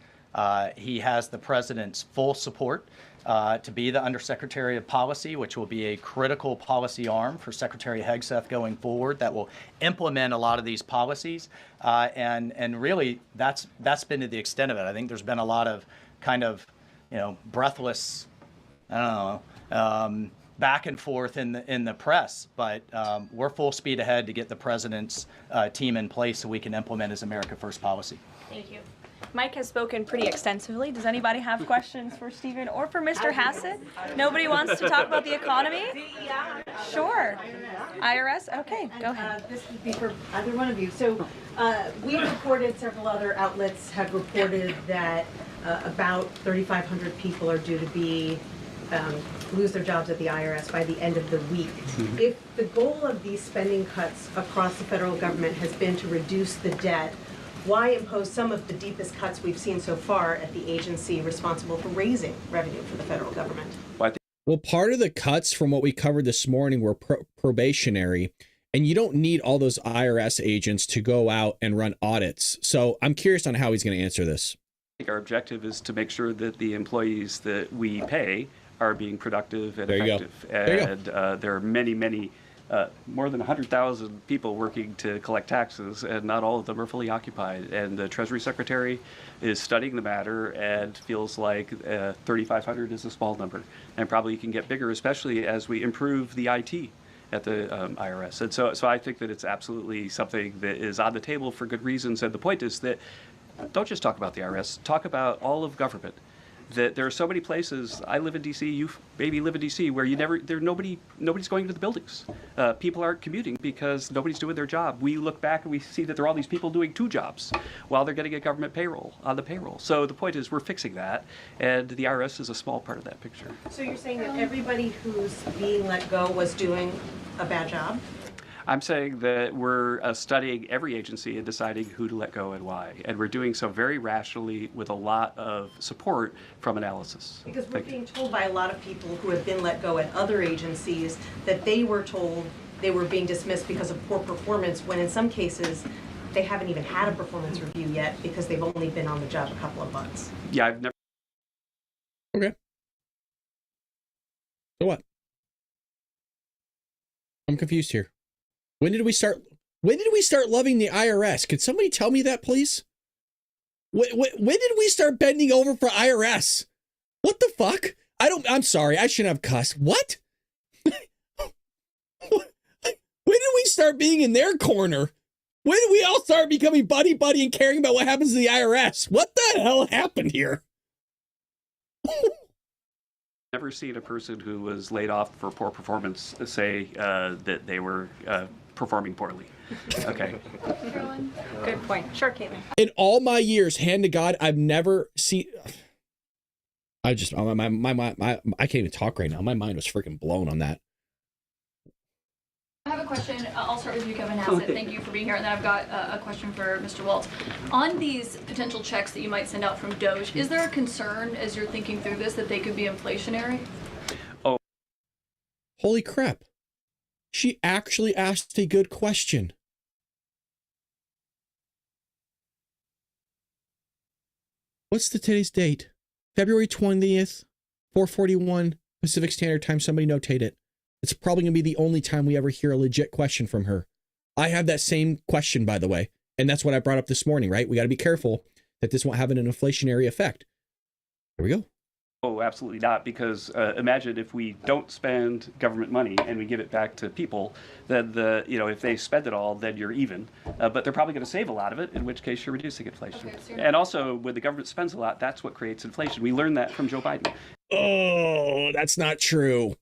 Speaker 5: He has the president's full support to be the Undersecretary of Policy, which will be a critical policy arm for Secretary Hegseth going forward that will implement a lot of these policies. And really, that's been to the extent of it. I think there's been a lot of kind of, breathless, I don't know, back and forth in the press, but we're full speed ahead to get the president's team in place so we can implement his America First policy.
Speaker 2: Thank you. Mike has spoken pretty extensively. Does anybody have questions for Stephen or for Mr. Hassett? Nobody wants to talk about the economy? Sure. IRS? Okay, go ahead.
Speaker 11: This would be for either one of you. So we reported, several other outlets have reported that about 3,500 people are due to be lose their jobs at the IRS by the end of the week. Mm-hmm. If the goal of these spending cuts across the federal government has been to reduce the debt, why impose some of the deepest cuts we've seen so far at the agency responsible for raising revenue for the federal government?
Speaker 1: Well, part of the cuts from what we covered this morning were probationary, and you don't need all those IRS agents to go out and run audits. So I'm curious on how he's going to answer this.
Speaker 4: I think our objective is to make sure that the employees that we pay are being productive and effective. And there are many, more than 100,000 people working to collect taxes, and not all of them are fully occupied. And the Treasury Secretary is studying the matter and feels like 3,500 is a small number, and probably can get bigger, especially as we improve the IT at the IRS. And so I think that it's absolutely something that is on the table for good reasons. And the point is that don't just talk about the IRS, talk about all of government. That there are so many places. I live in D.C. You maybe live in D.C. where nobody's going to the buildings. People aren't commuting because nobody's doing their job. We look back and we see that there are all these people doing 2 jobs while they're getting a government payroll on the payroll. So the point is we're fixing that, and the IRS is a small part of that picture.
Speaker 11: So you're saying that everybody who's being let go was doing a bad job?
Speaker 4: I'm saying that we're studying every agency and deciding who to let go and why. And we're doing so very rationally with a lot of support from analysis.
Speaker 11: Because we're being told by a lot of people who have been let go at other agencies that they were told they were being dismissed because of poor performance, when in some cases they haven't even had a performance review yet because they've only been on the job a couple of months.
Speaker 4: Yeah, I've never.
Speaker 1: Okay. So what? I'm confused here. When did we start loving the IRS? Could somebody tell me that, please? When did we start bending over for IRS? What the fuck? I'm sorry. I shouldn't have cussed. What? When did we start being in their corner? When did we all start becoming buddy-buddy and caring about what happens to the IRS? What the hell happened here?
Speaker 4: Never seen a person who was laid off for poor performance say that they were performing poorly. Okay.
Speaker 2: Karoline? Good point. Sure, Caitlin.
Speaker 1: In all my years, hand to God, I've never seen. I can't even talk right now. My mind was freaking blown on that.
Speaker 12: I have a question. I'll start with you, Kevin Hassett. Thank you for being here. And then I've got a question for Mr. Waltz. On these potential checks that you might send out from Doge, is there a concern as you're thinking through this that they could be inflationary?
Speaker 4: Oh.
Speaker 1: Holy crap. She actually asked a good question. What's today's date? February 20th, 4:41 Pacific Standard Time. Somebody notate it. It's probably going to be the only time we ever hear a legit question from her. I have that same question, by the way. And that's what I brought up this morning, right? We got to be careful that this won't have an inflationary effect. Here we go.
Speaker 4: Oh, absolutely not. Because imagine if we don't spend government money and we give it back to people, then if they spend it all, then you're even. But they're probably going to save a lot of it, in which case you're reducing inflation. Okay, and also, when the government spends a lot, that's what creates inflation. We learned that from Joe Biden.
Speaker 1: Oh, that's not true.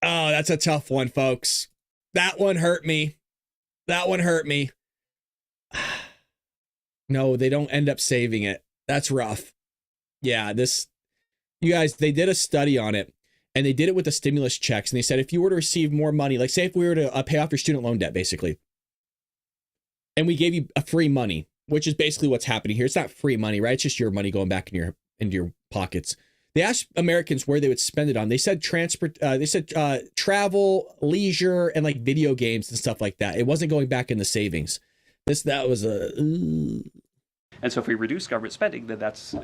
Speaker 1: Oh, that's a tough one, folks. That one hurt me. No, they don't end up saving it. That's rough. Yeah, you guys, they did a study on it, and they did it with the stimulus checks, and they said if you were to receive more money, like say if we were to pay off your student loan debt, basically, and we gave you a free money, which is basically what's happening here. It's not free money, right? It's just your money going back into your pockets. They asked Americans where they would spend it on. They said travel, leisure, and like video games and stuff like that. It wasn't going back in the savings. That was a.
Speaker 4: And so if we reduce government spending, then that's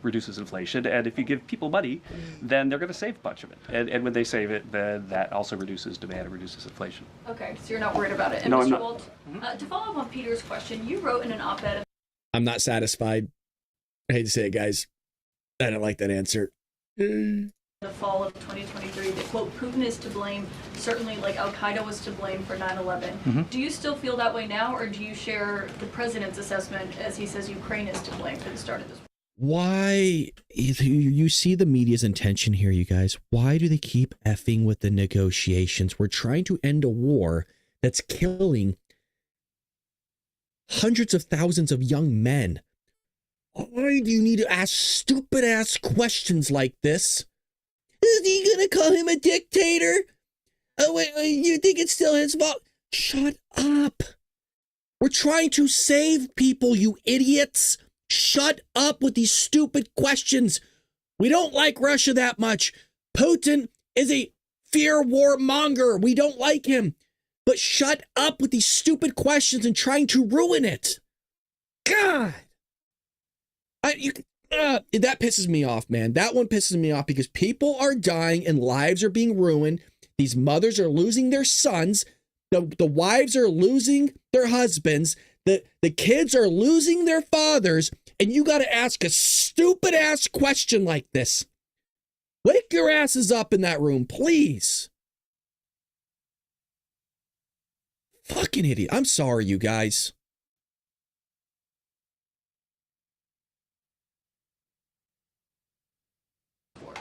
Speaker 4: reduces inflation. And if you give people money, then they're going to save a bunch of it. And when they save it, then that also reduces demand and reduces inflation.
Speaker 12: Okay, so you're not worried about it. And
Speaker 4: no,
Speaker 12: Mr. Waltz, to follow up on Peter's question, you wrote in an op-ed.
Speaker 1: I'm not satisfied. I hate to say it, guys. I don't like that answer.
Speaker 12: The fall of 2023 that, quote, Putin is to blame, certainly like Al-Qaeda was to blame for 9/11. Do you still feel that way now, or do you share the president's assessment as he says Ukraine is to blame for the start of this?
Speaker 1: Why, you see the media's intention here, you guys. Why do they keep effing with the negotiations? We're trying to end a war that's killing hundreds of thousands of young men. Why do you need to ask stupid ass questions like this? Is he gonna call him a dictator? Oh wait, you think it's still his fault? Shut up. We're trying to save people, you idiots. Shut up with these stupid questions. We don't like Russia that much. Putin is a fear warmonger. We don't like him. But shut up with these stupid questions and trying to ruin it. God. That pisses me off, man. That one pisses me off because people are dying and lives are being ruined. These mothers are losing their sons. The wives are losing their husbands. The kids are losing their fathers. And you got to ask a stupid ass question like this. Wake your asses up in that room, please. Fucking idiot. I'm sorry, you guys.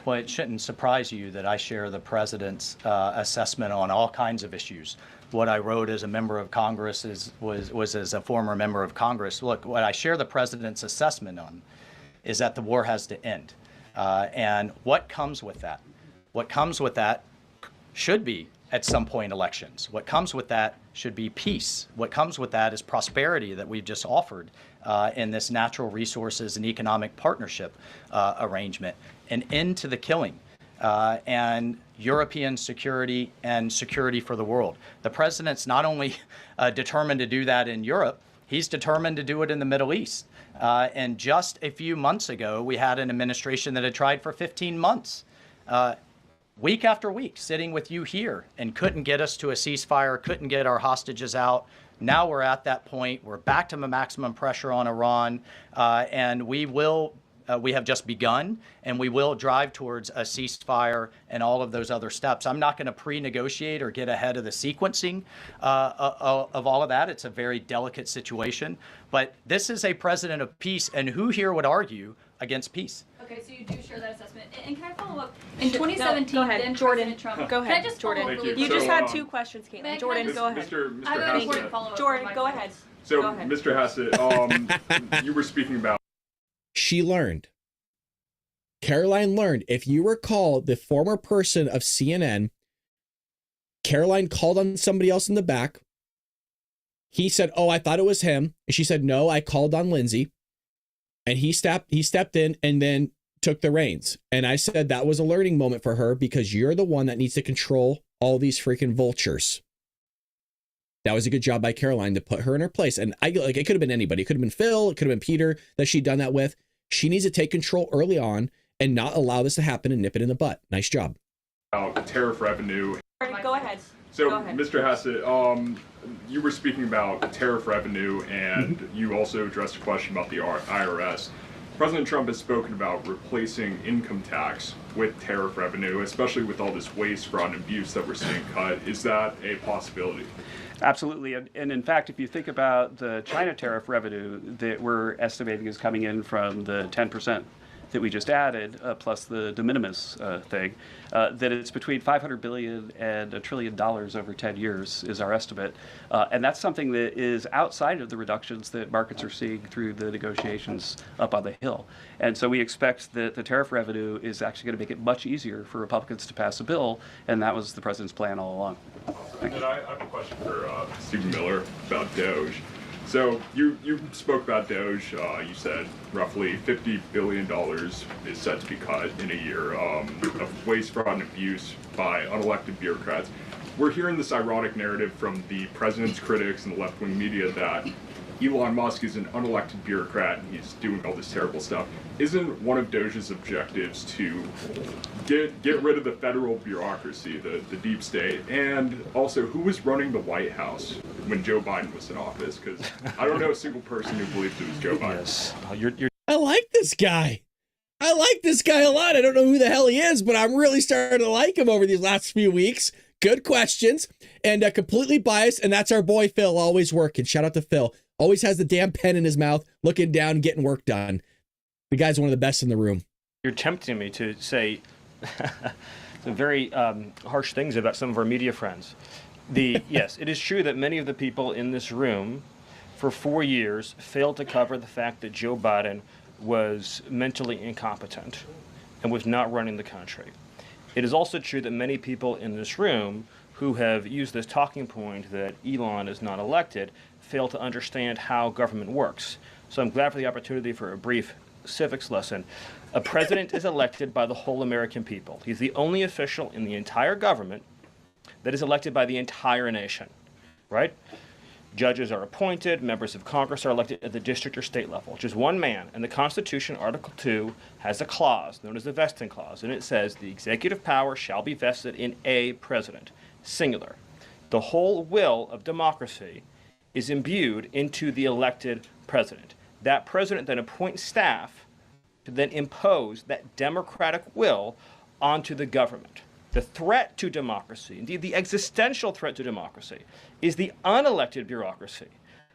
Speaker 5: Well, it shouldn't surprise you that I share the president's assessment on all kinds of issues. What I wrote as a member of Congress was as a former member of Congress. Look, what I share the president's assessment on is that the war has to end. And what comes with that? What comes with that should be, at some point, elections. What comes with that should be peace. What comes with that is prosperity that we've just offered in this natural resources and economic partnership arrangement. An end to the killing and European security and security for the world. The president's not only determined to do that in Europe, He's determined to do it in the Middle East. And just a few months ago, we had an administration that had tried for 15 months, week after week, sitting with you here and couldn't get us to a ceasefire, couldn't get our hostages out. Now we're at that point. We're back to maximum pressure on Iran, and we have just begun, and we will drive towards a ceasefire and all of those other steps. I'm not going to pre-negotiate or get ahead of the sequencing of all of that. It's a very delicate situation, but this is a president of peace, and who here would argue against peace?
Speaker 12: Okay, so you do share that assessment. And can I follow up? In 2017,
Speaker 2: go ahead,
Speaker 12: then
Speaker 2: Jordan.
Speaker 12: President Trump.
Speaker 2: Go ahead,
Speaker 12: Can I just
Speaker 2: Jordan.
Speaker 12: follow up really
Speaker 2: You
Speaker 12: quick?
Speaker 2: just had 2 questions,
Speaker 12: May
Speaker 2: Caitlin.
Speaker 12: I
Speaker 2: Jordan,
Speaker 12: just-
Speaker 2: go ahead.
Speaker 12: I have an important follow-up.
Speaker 2: Jordan,
Speaker 12: from
Speaker 2: go
Speaker 12: my
Speaker 2: ahead.
Speaker 13: So,
Speaker 2: Go ahead.
Speaker 13: Mr. Hassett, you were speaking about.
Speaker 1: She learned. Karoline learned. If you recall, the former person of CNN, Karoline called on somebody else in the back. He said, "Oh, I thought it was him." And she said, "No, I called on Lindsay." And he stepped in and then took the reins. And I said that was a learning moment for her because you're the one that needs to control all these freaking vultures. That was a good job by Karoline to put her in her place. And it could have been anybody. It could have been Phil. It could have been Peter that she'd done that with. She needs to take control early on and not allow this to happen and nip it in the butt. Nice job.
Speaker 13: Tariff revenue.
Speaker 2: Go ahead.
Speaker 13: So,
Speaker 2: Go ahead.
Speaker 13: Mr. Hassett, you were speaking about tariff revenue, and you also addressed a question about the IRS. President Trump has spoken about replacing income tax with tariff revenue, especially with all this waste, fraud, and abuse that we're seeing cut. Is that a possibility?
Speaker 4: Absolutely. And in fact, if you think about the China tariff revenue that we're estimating is coming in from the 10% that we just added, plus the de minimis thing, that it's between $500 billion and $1 trillion over 10 years is our estimate. And that's something that is outside of the reductions that markets are seeing through the negotiations up on the Hill. And so we expect that the tariff revenue is actually going to make it much easier for Republicans to pass a bill, and that was the president's plan all along.
Speaker 13: And then I have a question for Stephen Miller about Doge. So you spoke about Doge. You said roughly $50 billion is set to be cut in a year of waste, fraud, and abuse by unelected bureaucrats. We're hearing this ironic narrative from the president's critics and the left-wing media that Elon Musk is an unelected bureaucrat and he's doing all this terrible stuff. Isn't one of Doge's objectives to get rid of the federal bureaucracy, the deep state? And also, who was running the White House when Joe Biden was in office? Because I don't know a single person who believes it was Joe Biden.
Speaker 3: Yes.
Speaker 1: I like this guy. I like this guy a lot. I don't know who the hell he is, but I'm really starting to like him over these last few weeks. Good questions and completely biased. And that's our boy, Phil, always working. Shout out to Phil. Always has the damn pen in his mouth, looking down, getting work done. The guy's one of the best in the room.
Speaker 3: You're tempting me to say some very harsh things about some of our media friends. Yes, it is true that many of the people in this room for 4 years failed to cover the fact that Joe Biden was mentally incompetent and was not running the country. It is also true that many people in this room who have used this talking point that Elon is not elected fail to understand how government works. So I'm glad for the opportunity for a brief civics lesson. A president is elected by the whole American people. He's the only official in the entire government that is elected by the entire nation, right? Judges are appointed, members of Congress are elected at the district or state level, just one man. And the Constitution, Article 2, has a clause known as the vesting clause, and it says the executive power shall be vested in a president, singular. The whole will of democracy is imbued into the elected president. That president then appoints staff to then impose that democratic will onto the government. The threat to democracy, indeed the existential threat to democracy, is the unelected bureaucracy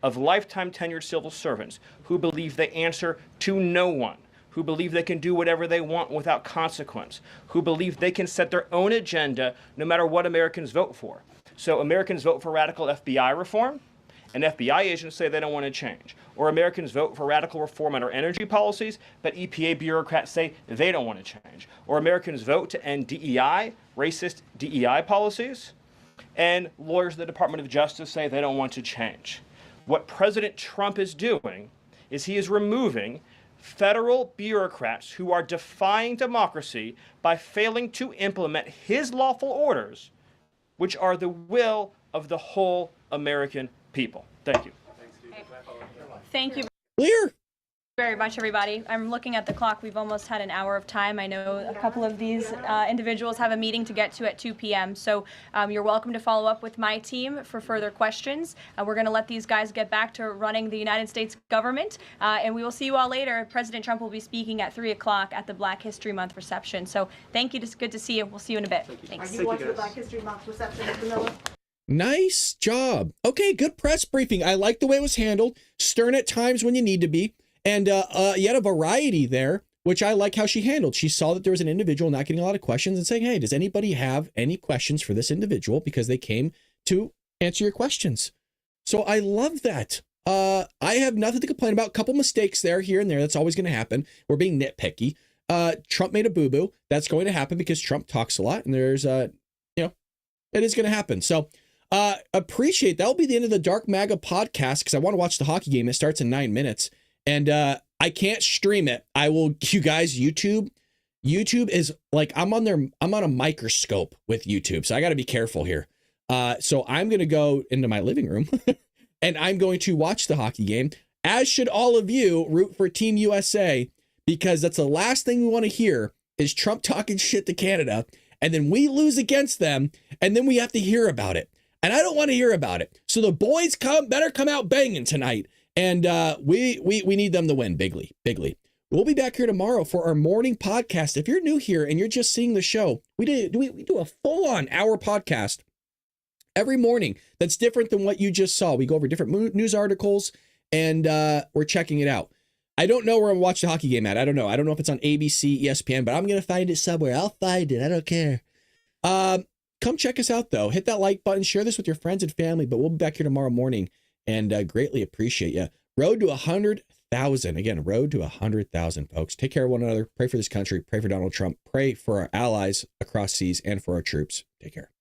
Speaker 3: of lifetime tenured civil servants who believe they answer to no one, who believe they can do whatever they want without consequence, who believe they can set their own agenda no matter what Americans vote for. So Americans vote for radical FBI reform, and FBI agents say they don't want to change. Or Americans vote for radical reform on our energy policies, but EPA bureaucrats say they don't want to change. Or Americans vote to end DEI, racist DEI policies, and lawyers at the Department of Justice say they don't want to change. What President Trump is doing is he is removing federal bureaucrats who are defying democracy by failing to implement his lawful orders, which are the will of the whole American people. Thank you.
Speaker 13: Thanks, Steve.
Speaker 2: Thank you
Speaker 1: Clear.
Speaker 2: very much, everybody. I'm looking at the clock. We've almost had an hour of time. I know a couple of these individuals have a meeting to get to at 2 p.m. So you're welcome to follow up with my team for further questions. We're going to let these guys get back to running the United States government. And we will see you all later. President Trump will be speaking at 3 o'clock at the Black History Month reception. So thank you. It's good to see you. We'll see you in a bit. Thanks.
Speaker 11: Are you going to the Black History Month reception, Mr. Miller?
Speaker 1: Nice job. Okay, good press briefing. I like the way it was handled. Stern at times when you need to be. And yet a variety there, which I like how she handled. She saw that there was an individual not getting a lot of questions and saying, hey, does anybody have any questions for this individual? Because they came to answer your questions. So I love that. I have nothing to complain about. A couple mistakes there, here and there. That's always going to happen. We're being nitpicky. Trump made a boo-boo. That's going to happen because Trump talks a lot. And there's, it is going to happen. So appreciate that. Will be the end of the Dark MAGA podcast because I want to watch the hockey game. It starts in 9 minutes. And I can't stream it. I will, you guys, YouTube is like, I'm on a microscope with YouTube. So I got to be careful here. So I'm going to go into my living room and I'm going to watch the hockey game, as should all of you. Root for Team USA, because that's the last thing we want to hear is Trump talking shit to Canada. And then we lose against them. And then we have to hear about it. And I don't want to hear about it. So the boys better come out banging tonight. And we need them to win bigly. We'll be back here tomorrow for our morning podcast. If you're new here and you're just seeing the show, we do a full-on hour podcast every morning that's different than what you just saw. We go over different news articles and we're checking it out. I don't know where I'm watching the hockey game at. I don't know if it's on ABC, ESPN, but I'm going to find it somewhere. I'll find it. I don't care. Come check us out, though. Hit that like button. Share this with your friends and family. But we'll be back here tomorrow morning. And greatly appreciate you. Road to 100,000. Again, road to 100,000, folks. Take care of one another. Pray for this country. Pray for Donald Trump. Pray for our allies across seas and for our troops. Take care.